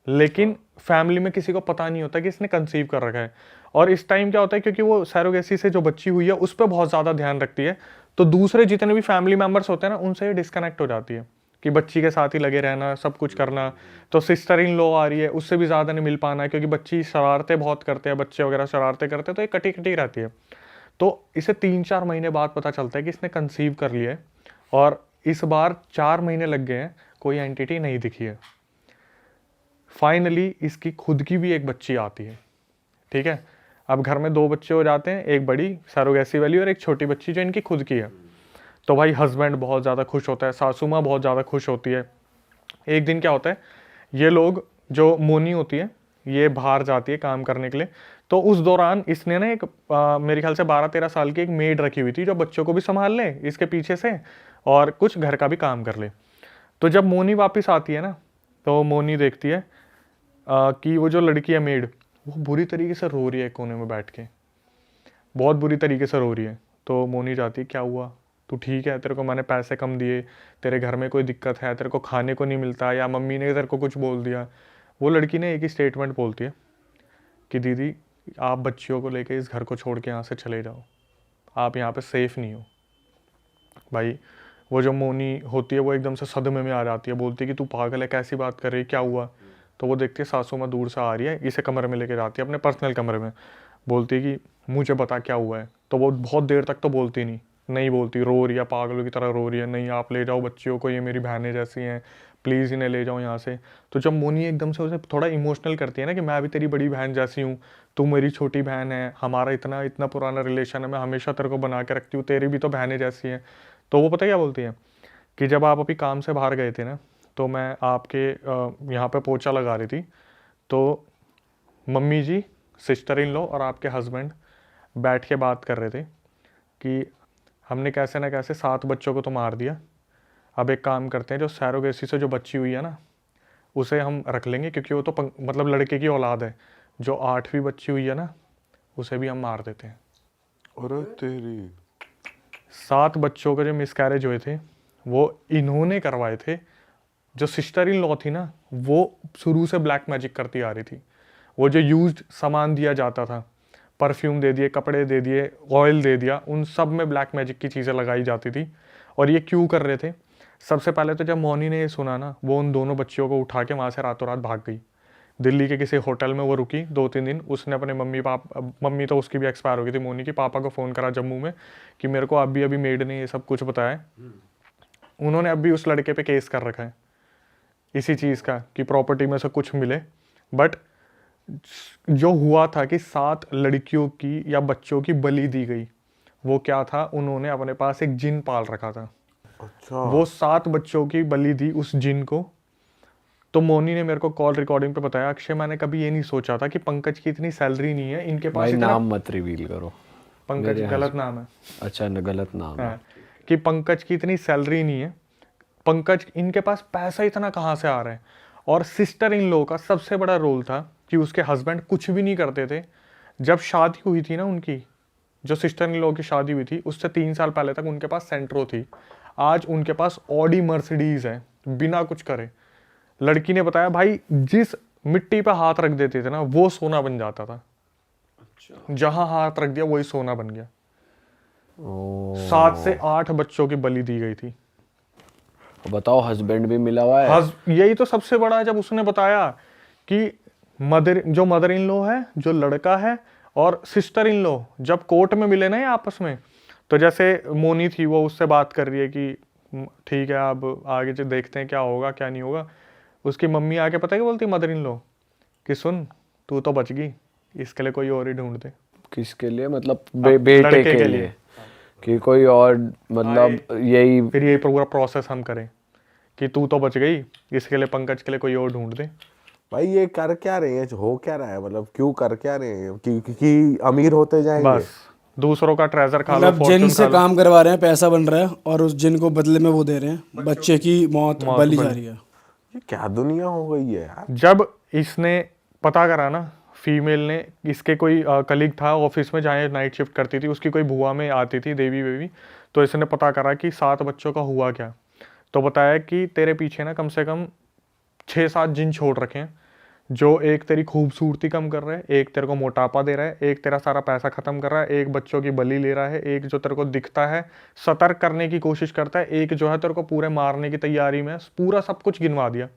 लेकिन फैमिली में किसी को पता नहीं होता कि इसने कंसीव कर रखा है। और इस टाइम क्या होता है, क्योंकि वो सैरोगेसी से जो बच्ची हुई है उस पर बहुत ज़्यादा ध्यान रखती है, तो दूसरे जितने भी फैमिली मेम्बर्स होते हैं ना उनसे डिस्कनेक्ट हो जाती है कि बच्ची के साथ ही लगे रहना, सब कुछ करना। तो सिस्टर इन लॉ आ रही है, उससे भी ज़्यादा नहीं मिल पाना है, क्योंकि बच्ची शरारतें बहुत करते हैं, बच्चे वगैरह शरारतें करते हैं, तो ये कटी कटी रहती है। तो इसे 3-4 महीने बाद पता चलता है कि इसने कंसीव कर लिया है, और इस बार 4 महीने लग गए हैं, कोई एंटिटी नहीं दिखी है। फाइनली इसकी खुद की भी एक बच्ची आती है, ठीक है। अब घर में 2 बच्चे हो जाते हैं, एक बड़ी सैरोगेसी वाली और एक छोटी बच्ची जो इनकी खुद की है। तो भाई हस्बैंड बहुत ज़्यादा खुश होता है, सासू माँ बहुत ज़्यादा खुश होती है। एक दिन क्या होता है, ये लोग जो मोनी होती है ये बाहर जाती है काम करने के लिए। तो उस दौरान इसने ना एक मेरे ख्याल से 12-13 साल की एक मेड रखी हुई थी जो बच्चों को भी संभाल ले इसके पीछे से और कुछ घर का भी काम कर ले। तो जब मोनी वापस आती है ना, तो मोनी देखती है कि वो जो लड़की है मेड, वो बुरी तरीके से रो रही है कोने में बैठ के, बहुत बुरी तरीके से रो रही है। तो मोनी जाती है, क्या हुआ, तू ठीक है, तेरे को मैंने पैसे कम दिए, तेरे घर में कोई दिक्कत है, तेरे को खाने को नहीं मिलता, या मम्मी ने तेरे को कुछ बोल दिया। वो लड़की ने एक ही स्टेटमेंट बोलती है कि दीदी आप बच्चियों को लेके इस घर को छोड़ के यहाँ से चले जाओ, आप यहाँ पे सेफ़ नहीं हो। भाई वो जो मोनी होती है वो एकदम से सदमे में आ जाती है, बोलती है कि तू पागल है, कैसी बात कर रही है, क्या हुआ। तो वो देखती है सासू माँ दूर से आ रही है, इसे कमरे में लेके जाती है अपने पर्सनल कमरे में, बोलती है कि मुझे बता क्या हुआ है। तो वो बहुत देर तक तो बोलती नहीं बोलती, रो रही है, पागलों की तरह रो रही है, नहीं आप ले जाओ बच्चियों को, ये मेरी बहनें जैसी हैं, प्लीज़ इन्हें ले जाओ यहाँ से। तो जब मोनी एकदम से उसे थोड़ा इमोशनल करती है ना कि मैं भी तेरी बड़ी बहन जैसी हूँ, तू मेरी छोटी बहन है, हमारा इतना इतना पुराना रिलेशन है, मैं हमेशा तेरे को बना के रखती हूँ, तेरी भी तो बहनें जैसी हैं। तो वो पता क्या बोलती है कि जब आप अभी काम से बाहर गए थे ना, तो मैं आपके यहाँ पे पोछा लगा रही थी, तो mummy ji, sister in law और आपके हस्बैंड बैठ के बात कर रहे थे कि हमने कैसे ना कैसे 7 बच्चों को तो मार दिया, अब एक काम करते हैं, जो सैरोगेसी से जो बच्ची हुई है ना उसे हम रख लेंगे, क्योंकि वो तो मतलब लड़के की औलाद है। जो 8वीं बच्ची हुई है ना उसे भी हम मार देते हैं। अरे तेरी 7 बच्चों के जो मिसकैरेज हुए थे वो इन्होंने करवाए थे। जो सिस्टर इन लॉ थी ना वो शुरू से ब्लैक मैजिक करती आ रही थी। वो जो यूज्ड सामान दिया जाता था, परफ्यूम दे दिए, कपड़े दे दिए, ऑयल दे दिया, उन सब में ब्लैक मैजिक की चीज़ें लगाई जाती थी। और ये क्यों कर रहे थे? सबसे पहले तो जब मोनी ने ये सुना ना, वो उन दोनों बच्चियों को उठा के वहाँ से रातों रात भाग गई। दिल्ली के किसी होटल में वो रुकी 2-3 दिन। उसने अपने मम्मी तो उसकी भी एक्सपायर हो गई थी मोनी की, पापा को फ़ोन करा जम्मू में कि मेरे को अभी मेड ने ये सब कुछ बताया है। उन्होंने अभी उस लड़के पे केस कर रखा है इसी चीज़ का कि प्रॉपर्टी में से कुछ मिले। बट जो हुआ था कि 7 लड़कियों की या बच्चों की बलि दी गई, वो क्या था, उन्होंने अपने पास एक जिन पाल रखा था। अच्छा वो 7 बच्चों की बलि दी उस जिन को। तो मोनी ने मेरे को कॉल रिकॉर्डिंग पे बताया, अक्षय मैंने कभी ये नहीं सोचा था कि पंकज की इतनी सैलरी नहीं है, इनके पास भाई इतना। नाम मत रिवील करो। पंकज गलत नाम है। अच्छा गलत नाम है। हाँ, कि पंकज की इतनी सैलरी नहीं है, पंकज इनके पास पैसा इतना कहाँ से आ रहा है। और सिस्टर इन लॉ का सबसे बड़ा रोल था कि उसके हस्बैंड कुछ भी नहीं करते थे। जब शादी हुई थी ना उनकी, जो सिस्टर इन लॉ की शादी हुई थी उससे 3 साल पहले तक उनके पास सेंट्रो थी। आज उनके पास ऑडी मर्सिडीज है बिना कुछ करे। लड़की ने बताया भाई जिस मिट्टी पे हाथ रख देते थे ना वो सोना बन जाता था। जहां हाथ रख दिया वही सोना बन गया। 7 से 8 बच्चों की बलि दी गई थी। बताओ हस्बैंड भी मिला हुआ है। यही तो सबसे बड़ा है, जब उसने बताया कि मदर इन लॉ है, जो लड़का है, और सिस्टर इन लॉ जब कोर्ट में मिले ना ये आपस में, तो जैसे मोनी थी वो उससे बात कर रही है कि ठीक है अब आगे जो देखते हैं क्या होगा क्या नहीं होगा। उसकी मम्मी आके पता है क्या बोलती मदर इन लॉ कि सुन तू तो बच गई, इसके लिए कोई और ही ढूंढ दे। किसके लिए? मतलब बेटे लड़के के लिए कि कोई और, मतलब यही फिर यही पूरा प्रोसेस हम करें कि तू तो बच गई, इसके लिए पंकज के लिए कोई और ढूंढ दे। भाई ये कर क्या रहे हैं, हो क्या रहा है, मतलब क्यों कर क्या रहे हैं कि अमीर होते जाएंगे? बस दूसरों का ट्रेजर खा लो, मतलब जिन से काम करवा रहे हैं, पैसा बन रहा है, और उस जिन को बदले में वो दे रहे हैं, बच्चे की मौत बली जा रही है। ये क्या दुनिया हो गई है यार। जब इसने पता करा ना, फीमेल ने, इसके कोई कलीग था ऑफिस में जहाँ नाइट शिफ्ट करती थी, उसकी कोई बुआ में आती थी देवी बेबी, तो इसने पता करा कि 7 बच्चों का हुआ क्या। तो बताया कि तेरे पीछे ना कम से कम 6-7 जिन छोड़ रखे हैं, जो एक तेरी खूबसूरती कम कर रहा है, एक तेरे को मोटापा दे रहा है, एक तेरा सारा पैसा खत्म कर रहा है, एक बच्चों की बलि ले रहा है, एक जो तेरे को दिखता है सतर्क करने की कोशिश करता है, एक जो है तेरे को पूरे मारने की तैयारी में, पूरा सब कुछ गिनवा दिया।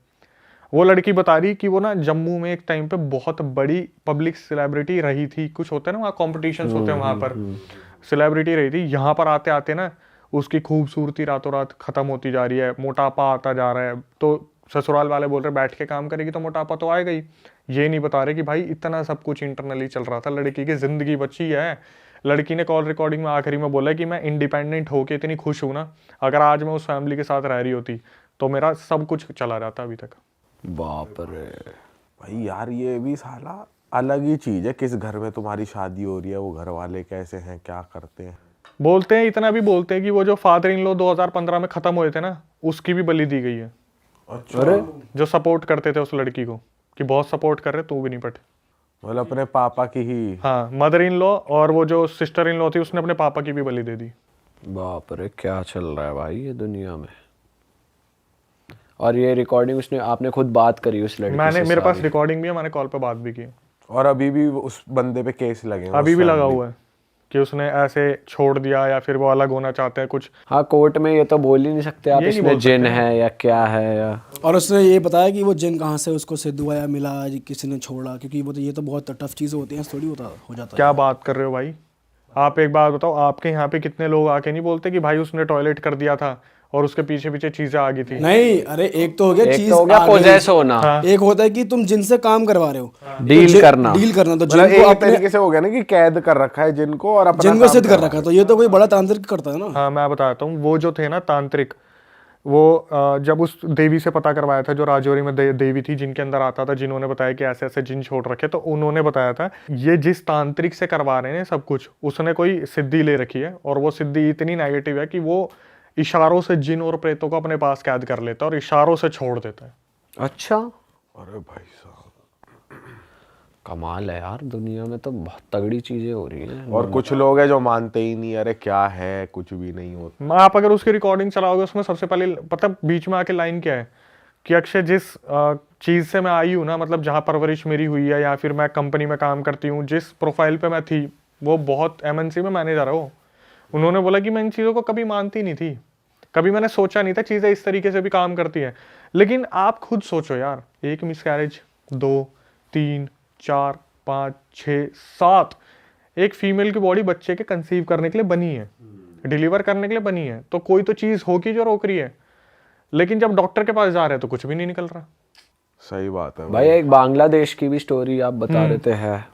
वो लड़की बता रही कि वो ना जम्मू में एक टाइम पे बहुत बड़ी पब्लिक सेलिब्रिटी रही थी। कुछ होता है ना वहाँ कॉम्पिटिशन्स होते हैं, वहाँ पर सेलिब्रिटी रही थी। यहाँ पर आते आते ना उसकी खूबसूरती रातों रात खत्म होती जा रही है, मोटापा आता जा रहा है। तो ससुराल वाले बोल रहे बैठ के काम करेगी तो मोटापा तो आएगा ही। ये नहीं बता रहे कि भाई इतना सब कुछ इंटरनली चल रहा था, लड़की की जिंदगी बची है। लड़की ने कॉल रिकॉर्डिंग में आखिरी में बोला कि मैं इंडिपेंडेंट होके इतनी खुश हूँ ना, अगर आज मैं उस फैमिली के साथ रह रही होती तो मेरा सब कुछ चला जाता अभी तक। बाप रे भाई यार ये भी साला अलग ही चीज है। किस घर में तुम्हारी शादी हो रही है, वो घर वाले कैसे हैं, क्या करते हैं। बोलते हैं, इतना भी बोलते हैं कि वो जो फादर इन लॉ 2015 में खत्म हुए थे ना, उसकी भी बलि दी गई है। अच्छा जो सपोर्ट करते थे उस लड़की को कि बहुत सपोर्ट कर रहे, तू भी नहीं पट। मतलब अपने पापा की ही। हाँ, मदर इन लॉ और वो जो सिस्टर इन लॉ थी उसने अपने पापा की भी बलि दे दी। बाप रे क्या चल रहा है भाई ये दुनिया में। और ये रिकॉर्डिंग उसने, आपने खुद बात करी उस लड़की मैंने, से मेरे पास सारी? रिकॉर्डिंग भी है, मैंने कॉल पे बात भी की। और अभी भी उस बंदे पे केस लगे हैं, अभी उस भी लगा family- हुआ है कि उसने ऐसे छोड़ दिया या फिर वो अलग होना चाहते हैं कुछ। हाँ कोर्ट में ये तो बोल ही नहीं सकते आप ये नहीं इसमें बोल जिन सकते है या क्या है या। और उसने ये बताया कि वो जिन कहाँ से उसको सिद्धू आया मिला, किसी ने छोड़ा, क्योंकि वो तो ये तो बहुत टफ चीज़ें होती हैं, थोड़ी होता हो जाता है। क्या बात कर रहे हो भाई, आप एक बात बताओ, आपके यहाँ पे कितने लोग आके नहीं बोलते कि भाई उसने टॉयलेट कर दिया था और उसके पीछे पीछे चीजें आ गई थी। नहीं, अरे एक तो हो गया एक चीज तो हो गया आ गई। पोजेस होना, एक होता है कि तुम जिनसे काम करवा रहे हो, डील करना। डील करना, तो मतलब जिनको एक अपने तरीके से हो गया ना कि कैद कर रखा है जिनको और अपना जिनको काम सिद्ध कर करवा रखा है, तो ये तो कोई बड़ा तांत्रिक करता है ना। हाँ मैं बताता हूँ, वो जो थे ना तांत्रिक, वो जब उस देवी से पता करवाया था जो राजौरी में देवी थी जिनके अंदर आता था, जिन्होंने बताया कि ऐसे ऐसे जिन छोड़ रखे, तो उन्होंने बताया था ये जिस तांत्रिक से करवा रहे हैं सब कुछ, उसने कोई सिद्धि ले रखी है और वो सिद्धि इतनी नेगेटिव है कि वो इशारों से जिन और प्रेतों को अपने पास कैद कर लेता है और इशारों से छोड़ देता है। अच्छा, अरे भाई साहब, कमाल है यार, दुनिया में तो बहुत तगड़ी चीजें हो रही हैं। और कुछ लोग हैं जो मानते ही नहीं, अरे क्या है, कुछ भी नहीं होता। आप अगर उसकी रिकॉर्डिंग चलाओगे उसमें सबसे पहले पता बीच में आके लाइन क्या है कि अक्षय जिस चीज़ से मैं आई हूँ ना, मतलब जहाँ परवरिश मेरी हुई है या फिर मैं कंपनी में काम करती हूँ, जिस प्रोफाइल पे मैं थी वो बहुत MNC में मैनेजर है वो। उन्होंने बोला कि मैं इन चीज़ों को कभी मानती नहीं थी, कभी मैंने सोचा नहीं था चीज़ें इस तरीके से भी काम करती हैं। लेकिन आप खुद सोचो यार, एक मिसकैरेज, 2, 3, 4, 5, 6, 7, एक फीमेल की बॉडी बच्चे के कंसीव करने के लिए बनी है, डिलीवर करने के लिए बनी है, तो कोई तो चीज़ होगी जो रोक रही है। लेकिन जब डॉक्टर के पास जा रहे हैं तो कुछ भी नहीं निकल रहा। सही बात है भाई एक बांग्लादेश की भी स्टोरी आप बता रहे थे, है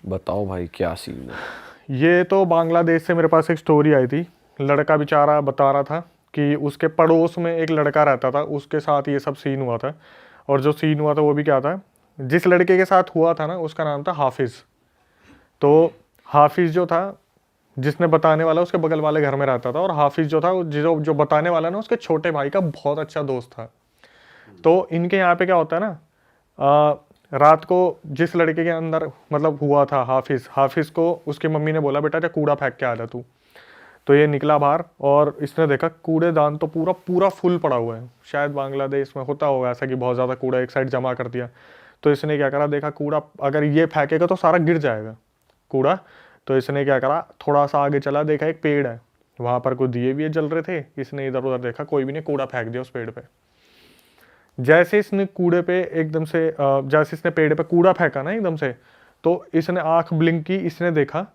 बताओ भाई क्या सीन है। ये तो बांग्लादेश से मेरे पास एक स्टोरी आई थी। लड़का बेचारा बता रहा था कि उसके पड़ोस में एक लड़का रहता था, उसके साथ ये सब सीन हुआ था। और जो सीन हुआ था वो भी क्या था, जिस लड़के के साथ हुआ था ना उसका नाम था हाफिज़। तो हाफिज़ जो था, जिसने बताने वाला उसके बगल वाले घर में रहता था, और हाफिज़ जो था जो बताने वाला ना उसके छोटे भाई का बहुत अच्छा दोस्त था। तो इनके यहाँ पे क्या होता है ना, रात को जिस लड़के के अंदर मतलब हुआ था हाफिज़ को उसकी मम्मी ने बोला बेटा जा कूड़ा फेंक के आ जा तू। तो ये निकला बाहर और इसने देखा कूड़ेदान तो पूरा पूरा फुल पड़ा हुआ है। शायद बांग्लादेश में होता होगा ऐसा कि बहुत ज़्यादा कूड़ा एक साइड जमा कर दिया। तो इसने क्या करा, देखा कूड़ा अगर ये फेंकेगा तो सारा गिर जाएगा कूड़ा। तो इसने क्या करा, थोड़ा सा आगे चला, देखा एक पेड़ है, वहाँ पर कोई दिए भी जल रहे थे। इसने इधर उधर देखा, कोई भी नहीं, कूड़ा फेंक दिया उस पेड़ पे। जैसे इसने कूड़े पे एकदम से जैसे इसने पेड़ पे कूड़ा फेंका ना एकदम से, तो इसने आंख ब्लिंक की, इसने देखा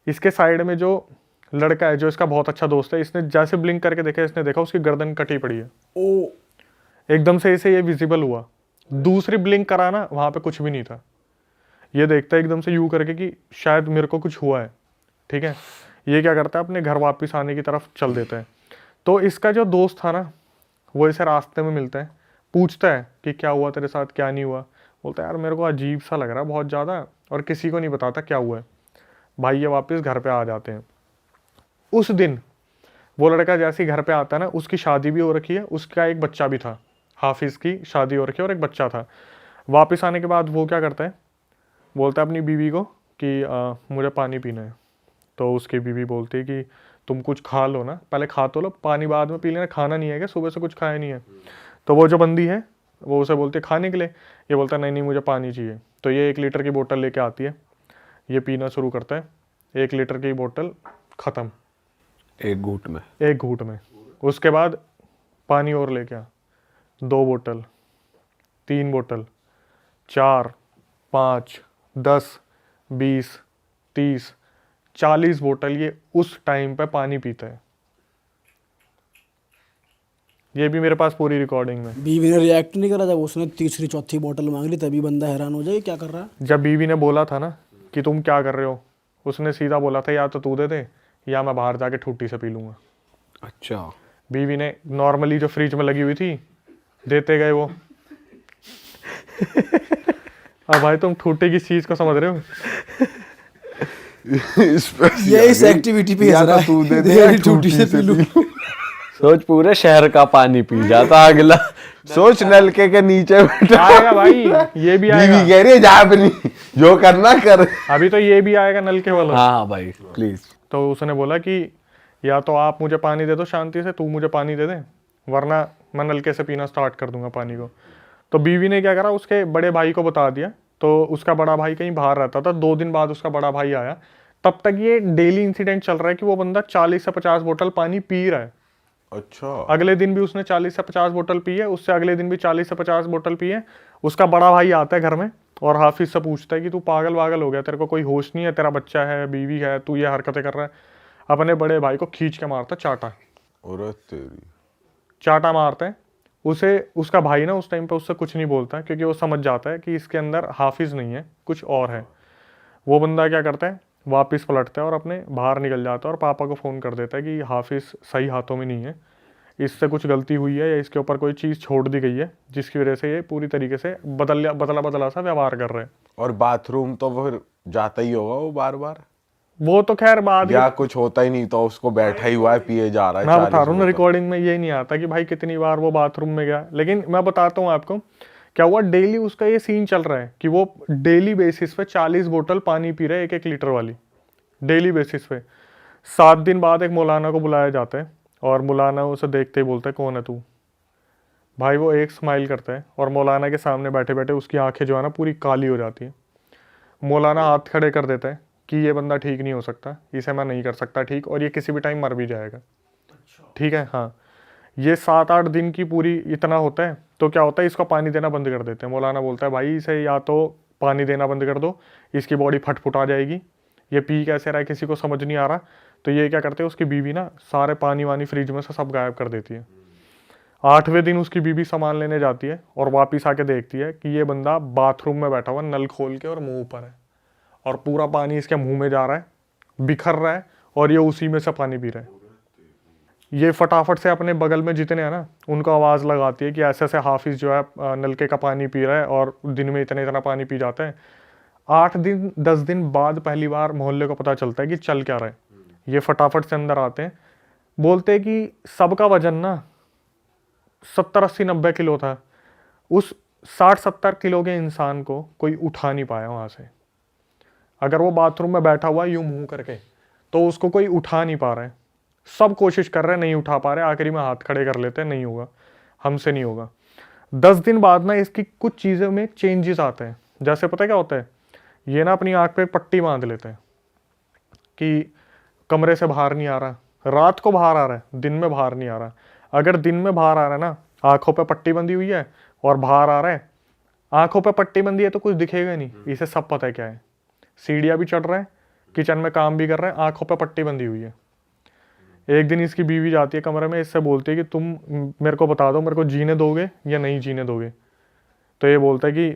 इसके साइड में जो लड़का है जो इसका बहुत अच्छा दोस्त है, इसने जैसे ब्लिंक करके देखा, इसने देखा उसकी गर्दन कटी पड़ी है। ओ एकदम से इसे ये विजिबल हुआ। दूसरी ब्लिंक करा ना, वहाँ पे कुछ भी नहीं था। ये देखता है एकदम से यूं करके कि शायद मेरे को कुछ हुआ है, ठीक है। ये क्या करता है, अपने घर वापस आने की तरफ चल देता है। तो इसका जो दोस्त था ना, वो इसे रास्ते में मिलता है, पूछता है कि क्या हुआ तेरे साथ, क्या नहीं हुआ। बोलता है यार मेरे को अजीब सा लग रहा है बहुत ज़्यादा, और किसी को नहीं बताता क्या हुआ है। भाई ये वापस घर पे आ जाते हैं। उस दिन वो लड़का जैसे ही घर पे आता है ना, उसकी शादी भी हो रखी है, उसका एक बच्चा भी था। हाफिज़ की शादी हो रखी है और एक बच्चा था। वापस आने के बाद वो क्या करता है, बोलता है अपनी बीवी को कि मुझे पानी पीना है। तो उसकी बीवी बोलती है कि तुम कुछ खा लो ना, पहले खा तो लो, पानी बाद में पी लेना, खाना नहीं है क्या, सुबह से कुछ खाया नहीं है। तो वो जो बंदी है वो उसे बोलती है खाने के लिए। ये बोलता है नहीं नहीं मुझे पानी चाहिए। तो ये 1 लीटर की बोतल लेके आती है, ये पीना शुरू करता है। 1 लीटर की बोतल ख़त्म एक घूंट में। एक घूंट में। उसके बाद पानी और लेके आ, 2 बोतल, 3 बोतल, 4, 5, 10, 20, 30, 40 बोतल ये उस टाइम पे पानी पीता है। ये भी मेरे पास पूरी रिकॉर्डिंग में। बीवी ने रिएक्ट नहीं करा जब उसने तीसरी चौथी बोतल मांग ली, तभी बंदा हैरान हो जाए क्या कर रहा है। जब बीवी ने बोला था ना कि तुम क्या कर रहे हो, उसने सीधा बोला था या तो तू दे दे या मैं बाहर जाके ठूठी से पी लूँगा। अच्छा, बीवी ने नॉर्मली जो फ्रिज में लगी हुई थी देते गए वो। अब भाई तुम ठूठी की चीज़ को समझ रहे हो। ये इस एक्टिविटी पे या तो तू दे दे या टूटी से पी लूं। सोच पूरे शहर का पानी पी जाता अगला। सोच नलके के नीचे बैठा, आएगा भाई, ये भी आएगा। बीवी कह रही है जा अपनी जो करना कर। अभी तो ये भी आएगा नल के वाला। हाँ भाई प्लीज। तो उसने बोला कि या तो आप मुझे पानी दे दो शांति से, तू मुझे पानी दे दे, वरना मैं नलके से पीना स्टार्ट कर दूंगा पानी को। तो बीवी ने क्या करा, उसके बड़े भाई को बता दिया। तो उसका बड़ा भाई कहीं बाहर रहता था। 2 दिन बाद उसका बड़ा भाई आया। तब तक ये डेली इंसिडेंट चल रहा है कि वो बंदा 40 से 50 बोतल पानी पी रहा है। अच्छा, अगले दिन भी उसने 40 से 50 बोतल पी है, उससे अगले दिन भी 40 से 50 बोतल पी है। उसका बड़ा भाई आता है घर में और हाफिज से पूछता है कि तू पागल वागल हो गया, तेरे को कोई होश नहीं है, तेरा बच्चा है, बीवी है, तू ये हरकतें कर रहा है। अपने बड़े भाई को खींच के मारता चाटा, अरे तेरी, चाटा मारता है उसे। उसका भाई ना उस टाइम पे उससे कुछ नहीं बोलता क्योंकि वो समझ जाता है कि इसके अंदर हाफिज नहीं है, कुछ और है। वो बंदा क्या करता है, वापस पलटता है और अपने बाहर निकल जाता है और पापा को फ़ोन कर देता है कि हाफिज सही हाथों में नहीं है, इससे कुछ गलती हुई है या इसके ऊपर कोई चीज़ छोड़ दी गई है जिसकी वजह से ये पूरी तरीके से बदला सा व्यवहार कर रहे हैं। और बाथरूम तो फिर जाता ही होगा वो बार बार। वो तो खैर बाद या कुछ होता ही नहीं तो उसको बैठा ही हुआ है पिए जा रहा है मैं बता 40 रहा हूँ ना, रिकॉर्डिंग में ये नहीं आता कि भाई कितनी बार वो बाथरूम में गया। लेकिन मैं बताता हूँ आपको क्या हुआ। डेली उसका ये सीन चल रहा है कि वो डेली बेसिस पे 40 बोतल पानी पी रहा है, 1-1 लीटर वाली, डेली बेसिस पे। 7 दिन बाद एक मौलाना को बुलाया जाता है और मौलाना उसे देखते ही बोलता है कौन है तू। भाई वो एक स्माइल करता है और मौलाना के सामने बैठे बैठे उसकी आंखें जो है ना पूरी काली हो जाती है। मौलाना हाथ खड़े कर देता है कि ये बंदा ठीक नहीं हो सकता, इसे मैं नहीं कर सकता ठीक, और ये किसी भी टाइम मर भी जाएगा। ठीक है, हाँ। ये 7-8 दिन की पूरी इतना होता है तो क्या होता है, इसको पानी देना बंद कर देते हैं। मौलाना बोलता है भाई इसे या तो पानी देना बंद कर दो, इसकी बॉडी फटफुट आ जाएगी, ये पी कैसे रहा है किसी को समझ नहीं आ रहा। तो ये क्या करते हैं, उसकी बीवी ना सारे पानी वानी फ्रिज में से सब गायब कर देती है। 8वें दिन उसकी बीवी सामान लेने जाती है और वापिस आके देखती है कि ये बंदा बाथरूम में बैठा हुआ नल खोल के और मुंह ऊपर है और पूरा पानी इसके मुंह में जा रहा है, बिखर रहा है और ये उसी में से पानी पी रहा है। ये फटाफट से अपने बगल में जितने हैं ना उनको आवाज़ लगाती है कि ऐसे ऐसे हाफिज़ जो है नलके का पानी पी रहा है और दिन में इतना इतना पानी पी जाता है। 8 दिन 10 दिन बाद पहली बार मोहल्ले को पता चलता है कि चल क्या रहा है। ये फटाफट से अंदर आते हैं, बोलते हैं कि सबका वजन ना 70-80-90 किलो था। उस 60-70 किलो के इंसान को कोई उठा नहीं पाया वहाँ से। अगर वो बाथरूम में बैठा हुआ यूं मुंह करके तो उसको कोई उठा नहीं पा रहा है। सब कोशिश कर रहे हैं, नहीं उठा पा रहे, आखिरी में हाथ खड़े कर लेते हैं, नहीं होगा, हमसे नहीं होगा। 10 दिन बाद ना इसकी कुछ चीज़ों में चेंजेस आते हैं। जैसे पता है क्या होता है, ये ना अपनी आँख पे पट्टी बांध लेते हैं कि कमरे से बाहर नहीं आ रहा। रात को बाहर आ रहा है, दिन में बाहर नहीं आ रहा। अगर दिन में बाहर आ रहा है ना, आंखों पे पट्टी बंधी हुई है और बाहर आ रहा है, आंखों पे पट्टी बंधी है तो कुछ दिखेगा नहीं, इसे सब पता है क्या है। सीढ़ियाँ भी चढ़ रहा है, किचन में काम भी कर रहा है, आंखों पे पट्टी बंधी हुई है। एक दिन इसकी बीवी जाती है कमरे में, इससे बोलती है कि तुम मेरे को बता दो, मेरे को जीने दोगे या नहीं जीने दोगे। तो ये बोलता है कि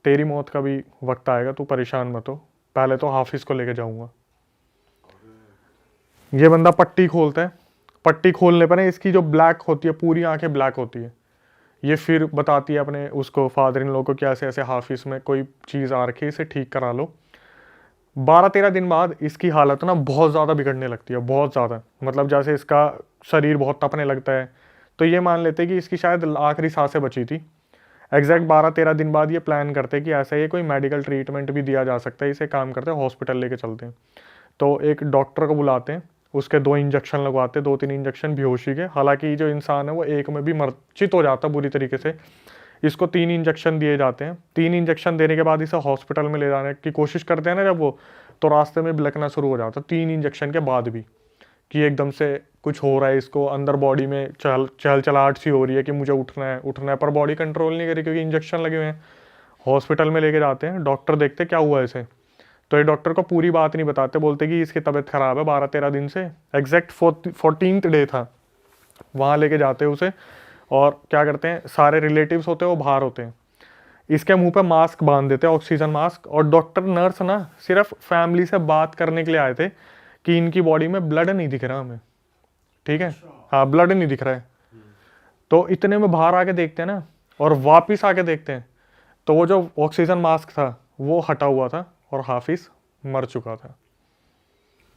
तेरी मौत का भी वक्त आएगा, तू परेशान मत हो, पहले तो हाफिज़ को लेके जाऊंगा। ये बंदा पट्टी खोलता है, पट्टी खोलने पर इसकी जो ब्लैक होती है, पूरी आंखें ब्लैक होती है। ये फिर बताती है अपने उसको फादर इन लॉ को कि ऐसे ऐसे हाफिज़ में कोई चीज़ आ रखी है, इसे ठीक करा लो। 12-13 दिन बाद इसकी हालत ना बहुत ज़्यादा बिगड़ने लगती है, बहुत ज़्यादा। मतलब जैसे इसका शरीर बहुत तपने लगता है। तो ये मान लेते हैं कि इसकी शायद आखिरी सांसें बची थी। एग्जैक्ट 12-13 दिन बाद ये प्लान करते हैं कि ऐसा ये कोई मेडिकल ट्रीटमेंट भी दिया जा सकता है, इसे काम करते हैं हॉस्पिटल लेके चलते हैं। तो एक डॉक्टर को बुलाते हैं, उसके 2 इंजेक्शन लगवाते, 2-3 इंजेक्शन बेहोशी के। हालांकि जो इंसान है वो एक में भी मूर्छित हो जाता बुरी तरीके से। इसको 3 इंजेक्शन दिए जाते हैं। 3 इंजेक्शन देने के बाद इसे हॉस्पिटल में ले जाने की कोशिश करते हैं ना जब वो, तो रास्ते में बिलकना शुरू हो जाता 3 इंजेक्शन के बाद भी, कि एकदम से कुछ हो रहा है इसको, अंदर बॉडी में चहल चलाहट सी हो रही है कि मुझे उठना है, पर बॉडी कंट्रोल नहीं करी क्योंकि इंजेक्शन लगे हुए हैं। हॉस्पिटल में लेके जाते हैं, डॉक्टर देखते क्या हुआ इसे। तो ये डॉक्टर को पूरी बात नहीं बताते, बोलते कि इसकी तबीयत ख़राब है 12-13 दिन से। एग्जैक्ट 14th डे था, वहाँ लेके जाते हैं उसे। और क्या करते हैं, सारे रिलेटिव्स होते हैं वो बाहर होते हैं, इसके मुंह पे मास्क बांध देते हैं, ऑक्सीजन मास्क। और डॉक्टर नर्स ना सिर्फ फैमिली से बात करने के लिए आए थे कि इनकी बॉडी में ब्लड नहीं दिख रहा हमें, ठीक है, हाँ ब्लड नहीं दिख रहा है। तो इतने में बाहर आके देखते हैं ना, और वापिस आके देखते हैं तो वो जो ऑक्सीजन मास्क था वो हटा हुआ था और हाफिज़ मर चुका था।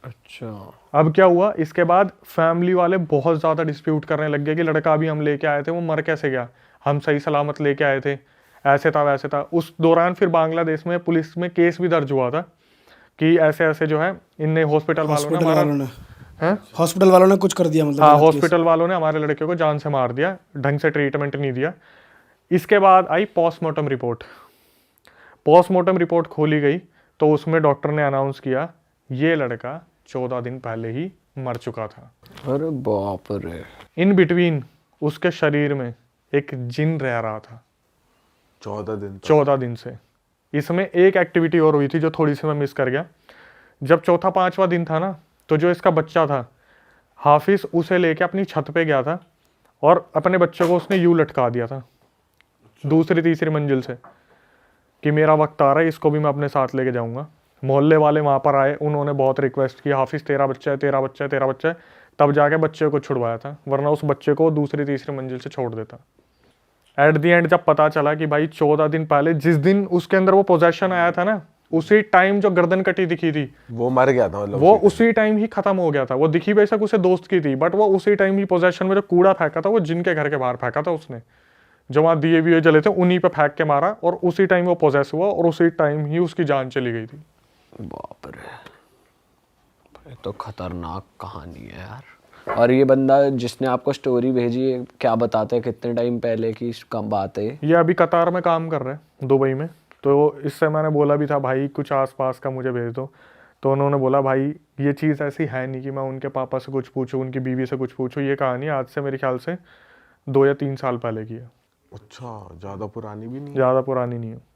अच्छा, अब क्या हुआ, इसके बाद फैमिली वाले बहुत ज़्यादा डिस्प्यूट करने लग गए कि लड़का अभी हम लेके आए थे, वो मर कैसे गया, हम सही सलामत लेके आए थे, ऐसे था वैसे था। उस दौरान फिर बांग्लादेश में पुलिस में केस भी दर्ज हुआ था कि ऐसे ऐसे जो है इनने हॉस्पिटल वालों ने कुछ कर दिया, मतलब हाँ हॉस्पिटल वालों ने हमारे लड़के को जान से मार दिया, ढंग से ट्रीटमेंट नहीं दिया। इसके बाद आई पोस्टमार्टम रिपोर्ट। पोस्टमार्टम रिपोर्ट खोली गई तो उसमें डॉक्टर ने अनाउंस किया ये लड़का 14 दिन पहले ही मर चुका था। अरे बाप रे। इन बिटवीन उसके शरीर में एक जिन रह रहा था 14 दिन से। इसमें एक एक्टिविटी और हुई थी जो थोड़ी सी मैं मिस कर गया। जब 4था-5वां दिन था ना, तो जो इसका बच्चा था, हाफिज़ उसे लेके अपनी छत पे गया था और अपने बच्चे को उसने यूं लटका दिया था दूसरी तीसरी मंजिल से कि मेरा वक्त आ रहा है, इसको भी मैं अपने साथ लेके जाऊंगा। मोहल्ले वाले वहाँ पर आए, उन्होंने बहुत रिक्वेस्ट की, हाफिज़ तेरा बच्चा है, तेरा बच्चा है, तेरा बच्चा है, तब जाके बच्चे को छुड़वाया था, वरना उस बच्चे को दूसरी तीसरी मंजिल से छोड़ देता। एट दी एंड जब पता चला कि भाई 14 दिन पहले जिस दिन उसके अंदर वो पोजेशन आया था ना, उसी टाइम जो गर्दन कटी दिखी थी वो मर गया था मतलब वो उसी टाइम ही खत्म हो गया था। वो दिखी बेशक उसे दोस्त की थी, बट वो उसी टाइम ही पोजेशन में जो कूड़ा फेंका था वो जिनके घर के बाहर फेंका था उसने, जो वहां दिए भी जले थे उन्हीं पे फेंक के मारा, और उसी टाइम वो पोजेस हुआ और उसी टाइम ही उसकी जान चली गई थी। बाप रे, ये तो खतरनाक कहानी है यार। और ये बंदा जिसने आपको स्टोरी भेजी है, क्या बताते हैं कितने टाइम पहले की कम बात है ये अभी कतार में काम कर रहे हैं, दुबई में। तो इससे मैंने बोला भी था भाई कुछ आसपास का मुझे भेज दो, तो उन्होंने बोला भाई ये चीज़ ऐसी है नहीं कि मैं उनके पापा से कुछ पूछूं, उनकी बीवी से कुछ पूछूं। ये कहानी आज से मेरे ख्याल से 2 या 3 साल पहले की है, अच्छा, ज्यादा पुरानी भी नहीं है। ज़्यादा पुरानी नहीं है।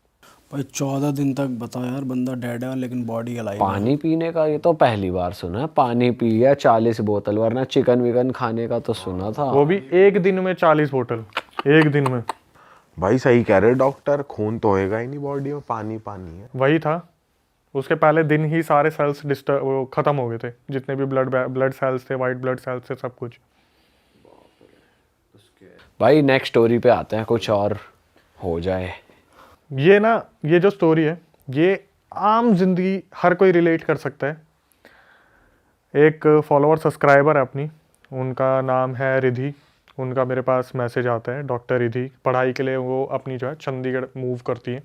भाई 14 दिन तक बता यार, बंदा डेड है लेकिन बॉडी अलाइव है। पानी पीने का ये तो पहली बार सुना है। पानी पी गया 40 बोतल, वरना चिकन विकन खाने का तो सुना था। वो भी एक दिन में 40 बोतल, एक दिन में। भाई सही कह रहे डॉक्टर, खून तो होएगा ही नहीं बॉडी में, पानी पानी है। वही था, उसके पहले दिन ही सारे सेल्स डिस्टर्ब खत्म हो गए थे, जितने भी ब्लड सेल्स थे, वाइट ब्लड सेल्स थे, सब कुछ। भाई नेक्स्ट स्टोरी पे आते हैं, कुछ और हो जाए। ये ना, ये जो स्टोरी है ये आम जिंदगी हर कोई रिलेट कर सकता है। एक फॉलोअर सब्सक्राइबर है अपनी, उनका नाम है रिधि। उनका मेरे पास मैसेज आता है, डॉक्टर रिधि पढ़ाई के लिए वो अपनी जो है चंडीगढ़ मूव करती है।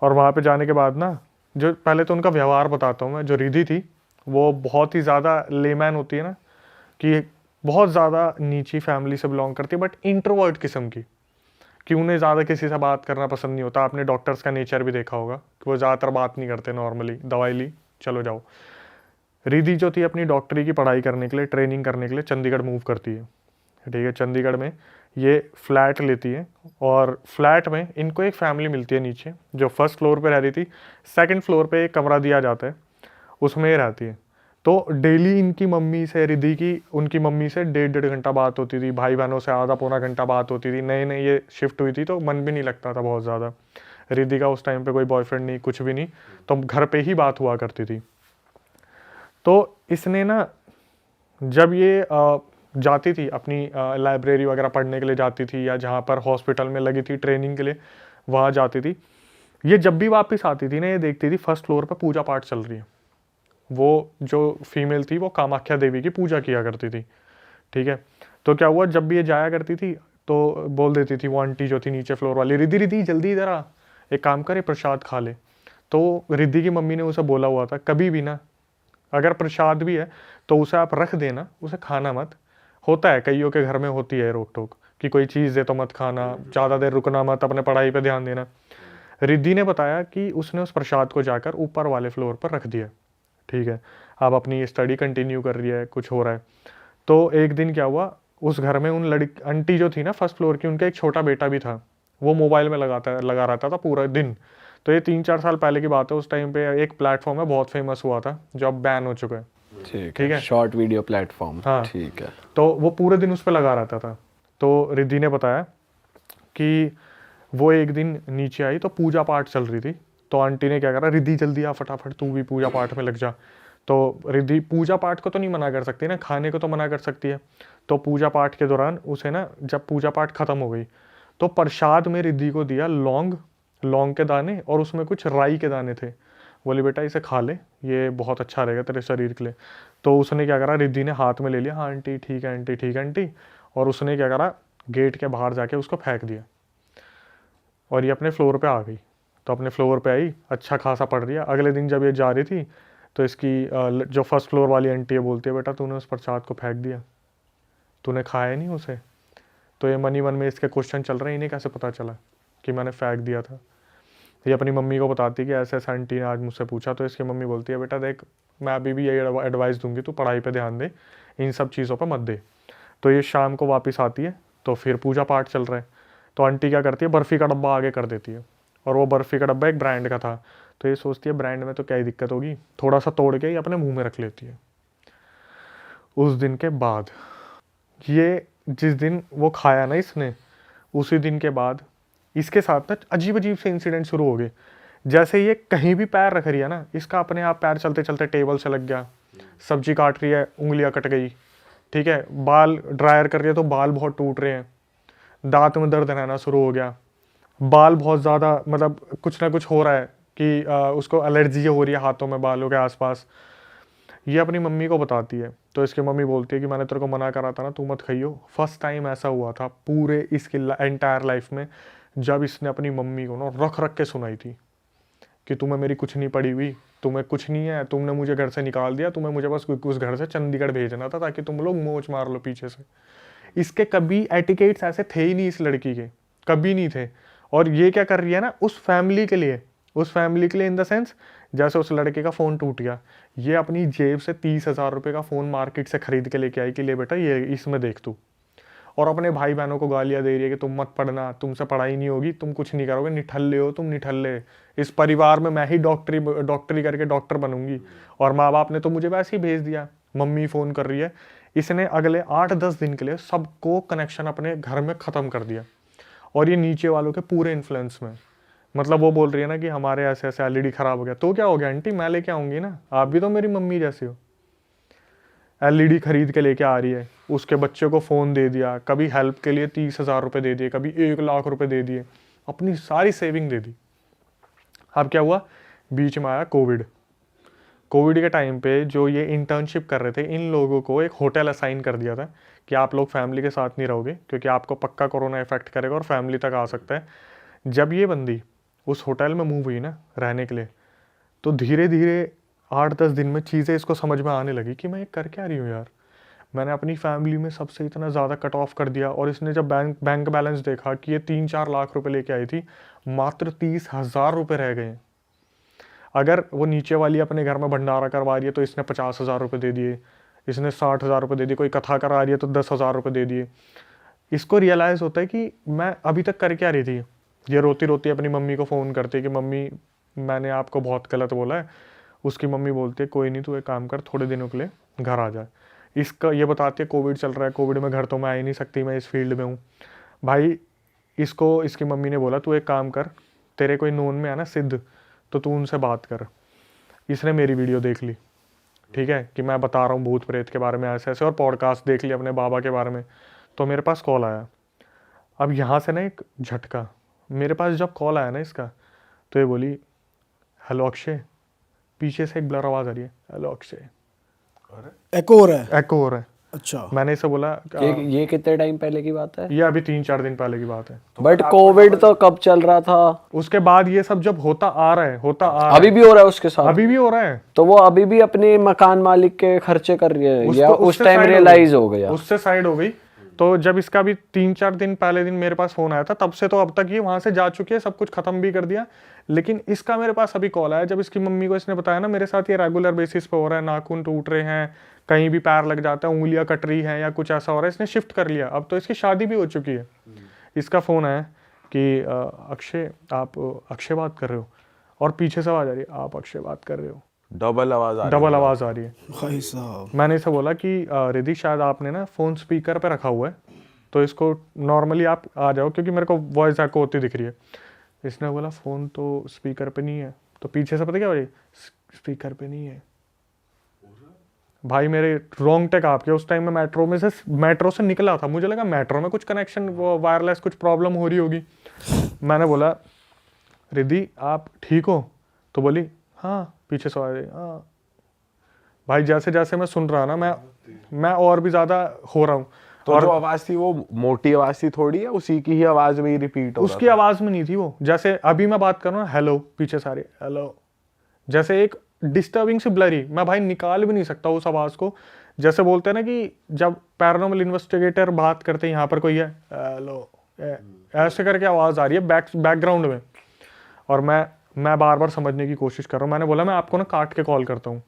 और वहाँ पे जाने के बाद ना, जो पहले तो उनका व्यवहार बताता हूँ मैं। जो रिधि थी वो बहुत ही ज़्यादा लेमैन होती है ना, कि बहुत ज़्यादा नीची फैमिली से बिलोंग करती है, बट इंट्रोवर्ट किस्म की, कि उन्हें ज़्यादा किसी से बात करना पसंद नहीं होता। आपने डॉक्टर्स का नेचर भी देखा होगा कि वो ज़्यादातर बात नहीं करते, नॉर्मली दवाई ली चलो जाओ। रिधि जो थी अपनी डॉक्टरी की पढ़ाई करने के लिए, ट्रेनिंग करने के लिए चंडीगढ़ मूव करती है। ठीक है, चंडीगढ़ में ये फ्लैट लेती है, और फ्लैट में इनको एक फैमिली मिलती है नीचे, जो फर्स्ट फ्लोर पे रह रही थी। सेकंड फ्लोर पे एक कमरा दिया जाता है, उसमें ये रहती है। तो डेली इनकी मम्मी से, रिधि की उनकी मम्मी से 1.5 घंटा बात होती थी, भाई बहनों से आधा पौना घंटा बात होती थी। नए नए ये शिफ्ट हुई थी तो मन भी नहीं लगता था बहुत ज़्यादा। रिधि का उस टाइम पे कोई बॉयफ्रेंड नहीं, कुछ भी नहीं, तो घर पे ही बात हुआ करती थी। तो इसने ना, जब ये जाती थी अपनी लाइब्रेरी वगैरह पढ़ने के लिए जाती थी, या जहाँ पर हॉस्पिटल में लगी थी ट्रेनिंग के लिए वहाँ जाती थी, ये जब भी वापस आती थी ना, ये देखती थी फर्स्ट फ्लोर पर पूजा पाठ चल रही है। वो जो फीमेल थी वो कामाख्या देवी की पूजा किया करती थी। ठीक है, तो क्या हुआ, जब भी ये जाया करती थी तो बोल देती थी वो आंटी जो थी नीचे फ्लोर वाली, रिधि रिधि जल्दी इधर आ, एक काम करे प्रसाद खा ले। तो रिधि की मम्मी ने उसे बोला हुआ था कभी भी ना, अगर प्रसाद भी है तो उसे आप रख देना, उसे खाना मत। होता है कईयों के घर में होती है रोक टोक कि कोई चीज़ दे तो मत खाना, ज़्यादा देर रुकना मत, अपने पढ़ाई पे ध्यान देना। रिधि ने बताया कि उसने उस प्रसाद को जाकर ऊपर वाले फ्लोर पर रख दिया। ठीक है, अब अपनी स्टडी कंटिन्यू कर रही है, कुछ हो रहा है। तो एक दिन क्या हुआ, उस घर में उन लड़की आंटी जो थी ना फर्स्ट फ्लोर की, उनका एक छोटा बेटा भी था। वो मोबाइल में लगा रहता था पूरा दिन। तो ये 3-4 साल पहले की बात है। उस टाइम पे एक प्लेटफॉर्म है बहुत फेमस हुआ था, जो अब बैन हो चुका है। ठीक है, शॉर्ट वीडियो प्लेटफॉर्म। हाँ, ठीक है। तो वो पूरे दिन उस पर लगा रहता था। तो रिधि ने बताया कि वो एक दिन नीचे आई तो पूजा पाठ चल रही थी। तो आंटी ने क्या करा, रिधि जल्दी आ फटाफट, तू भी पूजा पाठ में लग जा। तो रिधि पूजा पाठ को तो नहीं मना कर सकती ना, खाने को तो मना कर सकती है। तो पूजा पाठ के दौरान उसे ना, जब पूजा पाठ खत्म हो गई तो प्रसाद में रिधि को दिया लौंग के दाने, और उसमें कुछ राई के दाने थे। बोली बेटा इसे खा ले, ये बहुत अच्छा रहेगा तेरे शरीर के लिए। तो उसने क्या करा, रिधि ने हाथ में ले लिया, हाँ आंटी ठीक है, आंटी ठीक है आंटी। और उसने क्या करा, गेट के बाहर जाके उसको फेंक दिया, और ये अपने फ्लोर पे आ गई। तो अपने फ्लोर पे आई, अच्छा खासा पढ़ रही है। अगले दिन जब ये जा रही थी तो इसकी जो फर्स्ट फ्लोर वाली आंटी है बोलती है बेटा तूने उस प्रसाद को फेंक दिया, तूने खाया नहीं उसे। तो ये मन ही मन में इसके क्वेश्चन चल रहे हैं, इन्हें कैसे पता चला कि मैंने फेंक दिया था। ये अपनी मम्मी को बताती है कि ऐसे ऐसे आंटी ने आज मुझसे पूछा। तो इसकी मम्मी बोलती है बेटा देख, मैं अभी भी यही एडवाइस दूंगी, तू पढ़ाई पे ध्यान दे, इन सब चीज़ों पे मत दे। तो ये शाम को वापस आती है तो फिर पूजा पाठ चल रहा है। तो आंटी क्या करती है, बर्फ़ी का डब्बा आगे कर देती है, और वो बर्फ़ी का डब्बा एक ब्रांड का था। तो ये सोचती है ब्रांड में तो क्या ही दिक्कत होगी, थोड़ा सा तोड़ के ही अपने मुँह में रख लेती है। उस दिन के बाद, ये जिस दिन वो खाया ना इसने, उसी दिन के बाद इसके साथ ना अजीब अजीब से इंसिडेंट शुरू हो गए। जैसे ये कहीं भी पैर रख रही है ना, इसका अपने आप पैर चलते चलते टेबल से लग गया। सब्जी काट रही है, उंगलियां कट गई। ठीक है, बाल ड्रायर कर रही है तो बाल बहुत टूट रहे हैं। दांत में दर्द रहना शुरू हो गया। बाल बहुत ज़्यादा, मतलब कुछ ना कुछ हो रहा है, कि उसको एलर्जी हो रही है हाथों में, बालों के आसपास। ये अपनी मम्मी को बताती है, तो इसकी मम्मी बोलती है कि मैंने तेरे को मना करा था ना, तू मत खाइयो। फर्स्ट टाइम ऐसा हुआ था पूरे इसकी एंटायर लाइफ में जब इसने अपनी मम्मी को ना रख रख के सुनाई थी कि तुम्हें मेरी कुछ नहीं पड़ी हुई, तुम्हें कुछ नहीं है, तुमने मुझे घर से निकाल दिया, तुम्हें मुझे बस उस घर से चंडीगढ़ भेजना था ताकि तुम लोग मोच मार लो पीछे से। इसके कभी एटिकेट्स ऐसे थे ही नहीं इस लड़की के, कभी नहीं थे। और ये क्या कर रही है ना उस फैमिली के लिए, उस फैमिली के लिए इन द सेंस जैसे उस लड़के का फ़ोन टूट गया, ये अपनी जेब से 30,000 रुपये का फ़ोन मार्केट से ख़रीद के लेके आई कि ले बेटा ये इसमें देख तू। और अपने भाई बहनों को गालियाँ दे रही है कि तुम मत पढ़ना, तुमसे पढ़ाई नहीं होगी, तुम कुछ नहीं करोगे, निठल्ले हो तुम, निठल्ले। इस परिवार में मैं ही डॉक्टरी करके डॉक्टर बनूंगी, और माँ बाप ने तो मुझे वैसे ही भेज दिया। मम्मी फ़ोन कर रही है। इसने अगले 8-10 दिन के लिए सबको कनेक्शन अपने घर में ख़त्म कर दिया, और ये नीचे वालों के पूरे इन्फ्लुएंस में। मतलब वो बोल रही है ना कि हमारे ऐसे ऐसे एलईडी ख़राब हो गया, तो क्या हो गया आंटी, मैं लेके आऊँगी ना, आप भी तो मेरी मम्मी जैसी हो। एलईडी खरीद के लेके आ रही है, उसके बच्चे को फ़ोन दे दिया, कभी हेल्प के लिए 30,000 रुपये दे दिए, कभी 1 लाख रुपये दे दिए, अपनी सारी सेविंग दे दी। अब क्या हुआ, बीच में आया कोविड। कोविड के टाइम पे जो ये इंटर्नशिप कर रहे थे, इन लोगों को एक होटल असाइन कर दिया था कि आप लोग फैमिली के साथ नहीं रहोगे क्योंकि आपको पक्का कोरोना इफेक्ट करेगा और फैमिली तक आ सकता है। जब ये बंदी उस होटल में मूव हुई ना रहने के लिए, तो धीरे धीरे 8-10 दिन में चीज़ें इसको समझ में आने लगी कि मैं ये कर क्या रही हूँ यार। मैंने अपनी फैमिली में सबसे इतना ज़्यादा कट ऑफ कर दिया। और इसने जब बैंक बैलेंस देखा कि ये 3-4 लाख रुपए लेके आई थी, मात्र 30,000 रुपये रह गए। अगर वो नीचे वाली अपने घर में भंडारा करवा रही है तो इसने 50,000 रुपये दे दिए, इसने 60,000 रुपये दे दिए, कोई कथा करा रही है तो 10,000 रुपये दे दिए। इसको रियलाइज़ होता है कि मैं अभी तक कर क्या रही थी। ये रोती रोती अपनी मम्मी को फ़ोन करती है कि मम्मी मैंने आपको बहुत गलत बोला है। उसकी मम्मी बोलती है कोई नहीं, तू एक काम कर, थोड़े दिनों के लिए घर आ जाए। इसका ये बताती है कोविड चल रहा है, कोविड में घर तो मैं आ ही नहीं सकती, मैं इस फील्ड में हूँ। भाई इसको इसकी मम्मी ने बोला तू एक काम कर, तेरे कोई नोन में है ना सिद्ध, तो तू उनसे बात कर। इसने मेरी वीडियो देख ली, ठीक है, कि मैं बता रहा हूँ भूत प्रेत के बारे में ऐसे ऐसे, और पॉडकास्ट देख लिया अपने बाबा के बारे में। तो मेरे पास कॉल आया। अब यहाँ से ना एक झटका, मेरे पास जब कॉल आया ना इसका, तो ये बोली हेलो अक्षय। पीछे से एक ब्लर आवाज़ आ रही है, हेलो अक्षय। एको हो रहा है। एको हो रहा है। अच्छा, मैंने इसे बोला ये कितने टाइम पहले की बात है? ये अभी 3-4 दिन पहले की बात है। बट कोविड तो कब चल रहा था? उसके बाद ये सब जब होता आ रहा है, अभी भी हो रहा है उसके साथ? अभी भी हो रहा है। तो वो अभी भी अपने मकान मालिक के खर्चे कर रही है, या उस उससे टाइम side रियलाइज हो गया? उससे साइड हो गई। तो जब इसका भी 3-4 दिन पहले दिन मेरे पास फोन आया था, तब से तो अब तक ये वहां से जा चुकी है, सब कुछ खत्म भी कर दिया। लेकिन इसका मेरे पास अभी कॉल आया जब इसकी मम्मी को इसने बताया ना मेरे साथ ये रेगुलर बेसिस पे हो रहा है, नाखून टूट रहे हैं, कहीं भी पैर लग जाता है, उंगलियां कट रही हैं या कुछ ऐसा हो रहा है। इसने शिफ्ट कर लिया, अब तो इसकी शादी भी हो चुकी है। इसका फ़ोन आया कि अक्षय आप अक्षय बात कर रहे हो, और पीछे से आवाज़ आ रही है आप अक्षय बात कर रहे हो। डबल आवाज़ आ रही है। भाई साहब। मैंने इसे बोला कि रिद्धि शायद आपने ना फ़ोन स्पीकर पे रखा हुआ है, तो इसको नॉर्मली आप आ जाओ क्योंकि मेरे को वॉइस एको होती दिख रही है। इसने बोला फ़ोन तो स्पीकर पे नहीं है। तो पीछे से पता क्या हो रही, स्पीकर पे नहीं है। भाई मेरे रोंगटे कांप के, उस टाइम में मेट्रो से निकला था, मुझे लगा मेट्रो में कुछ कनेक्शन वायरलेस कुछ प्रॉब्लम हो रही होगी। मैंने बोला रिद्धि आप ठीक हो? तो बोली हाँ। पीछे से आ रही हाँ। भाई जैसे जैसे मैं सुन रहा ना, मैं और भी ज़्यादा हो रहा हूँ। तो और जो आवाज़ थी वो मोटी आवाज़ थी थोड़ी, है उसी की ही आवाज़ में ही रिपीट हो रहा था? उसकी आवाज़ में नहीं थी वो। जैसे अभी मैं बात कर रहा हूँ हेलो, पीछे से आ रही हेलो, जैसे एक डिस्टर्बिंग सी ब्लरी। मैं भाई निकाल भी नहीं सकता उस आवाज़ को। जैसे बोलते हैं ना कि जब पैरानॉर्मल इन्वेस्टिगेटर बात करते हैं यहाँ पर कोई है हेलो, ऐसे करके आवाज़ आ रही है बैकग्राउंड में। और मैं बार बार समझने की कोशिश कर रहा हूँ। मैंने बोला मैं आपको ना काट के कॉल करता हूँ।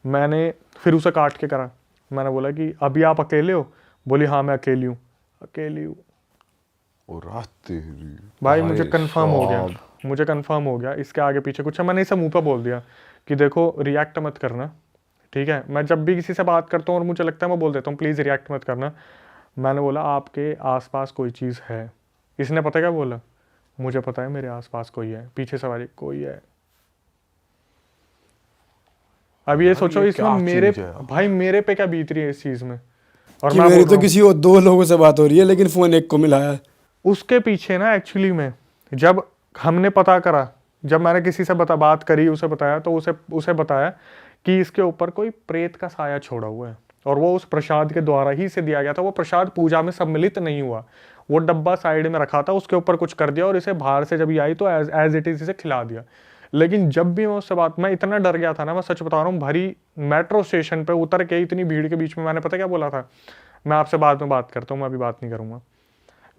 मैंने फिर उसे काट के करा। मैंने बोला कि अभी आप अकेले हो? बोली हाँ मैं अकेली हूँ। भाई मुझे कंफर्म हो गया इसके आगे पीछे कुछ है। मैंने इसे मुंह पे बोल दिया कि देखो रिएक्ट मत करना, ठीक है। मैं जब भी किसी से बात करता हूँ और मुझे लगता है मैं बोल देता हूँ प्लीज़ रिएक्ट मत करना। मैंने बोला आपके आसपास कोई चीज़ है। इसने पता क्या बोला, मुझे पता है मेरे आसपास कोई है। पीछे सवारी कोई है। अब ये सोचो इसमें मेरे पे क्या बीत रही है इस चीज़ में। और कि मेरी तो किसी और 2 लोगों से बात हो रही है लेकिन फ़ोन एक को मिला है। उसके पीछे ना एक्चुअली में जब हमने पता करा जब मैंने किसी से बात करी, उसे बताया, तो उसे बताया कि इसके ऊपर कोई प्रेत का साया छोड़ा हुआ है और वो उस प्रसाद के द्वारा ही से दिया गया था। वो प्रसाद पूजा में सम्मिलित नहीं हुआ, वो डब्बा साइड में रखा था, उसके ऊपर कुछ कर दिया और इसे बाहर से जब ये आई तो एज इट इज इसे खिला दिया। लेकिन जब भी मैं उससे बात, मैं इतना डर गया था ना, मैं सच बता रहा हूँ, भरी मेट्रो स्टेशन पे उतर के इतनी भीड़ के बीच में मैंने पता क्या बोला था, मैं आपसे बाद में बात करता हूँ, मैं अभी बात नहीं करूँगा।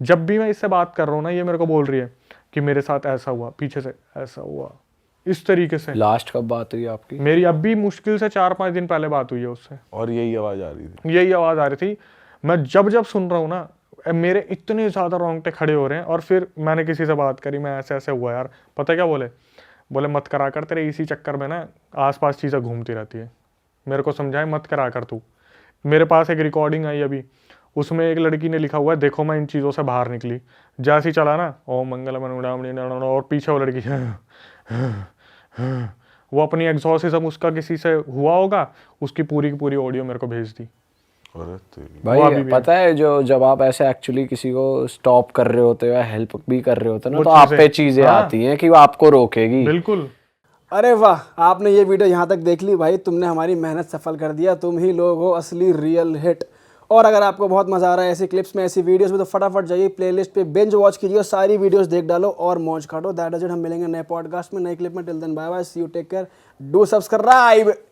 जब भी मैं इससे बात कर रहा हूँ ना, ये मेरे को बोल रही है कि मेरे साथ ऐसा हुआ, पीछे से ऐसा हुआ, इस तरीके से। लास्ट कब बात हुई आपकी? मेरी अब भी मुश्किल से 4-5 दिन पहले बात हुई है उससे, और यही आवाज आ रही थी, यही आवाज़ आ रही थी। मैं जब जब सुन रहा हूँ ना, मेरे इतने ज़्यादा रोंगटे खड़े हो रहे हैं। और फिर मैंने किसी से बात करी, मैं ऐसे ऐसे हुआ यार, पता क्या बोले मत करा कर, तेरे इसी चक्कर में ना आसपास चीज़ें घूमती रहती है। मेरे को समझाए मत करा कर तू। मेरे पास एक रिकॉर्डिंग आई अभी, उसमें एक लड़की ने लिखा हुआ है, देखो मैं इन चीज़ों से बाहर निकली, जैसे ही चला ना ओम मंगलम, और पीछे वो लड़की वो अपनी एग्जॉर्सिज्म उसका किसी से हुआ होगा, उसकी पूरी की पूरी ऑडियो मेरे को भेज दी। अरे तेरी। भाई पता है, जो जब आप ऐसे एक्चुअली किसी को स्टॉप कर रहे होते हो या हेल्प भी कर रहे होते हो ना, तो आप पे चीजें आती हैं कि वो आपको रोकेगी। बिल्कुल। अरे वाह, आपने ये वीडियो यहाँ तक देख ली भाई, तुमने हमारी मेहनत सफल कर दिया, तुम ही लोग हो असली रियल हिट। और अगर आपको बहुत मजा आ रहा है ऐसी क्लिप्स में, ऐसी वीडियोस में, तो फटाफट जाइए प्लेलिस्ट पे बिंज वॉच कीजिए और सारी वीडियोस देख डालो और मौज काटो। That is it. हम मिलेंगे नए पॉडकास्ट में, नए क्लिप में। Till then bye bye, see you, take care, do subscribe.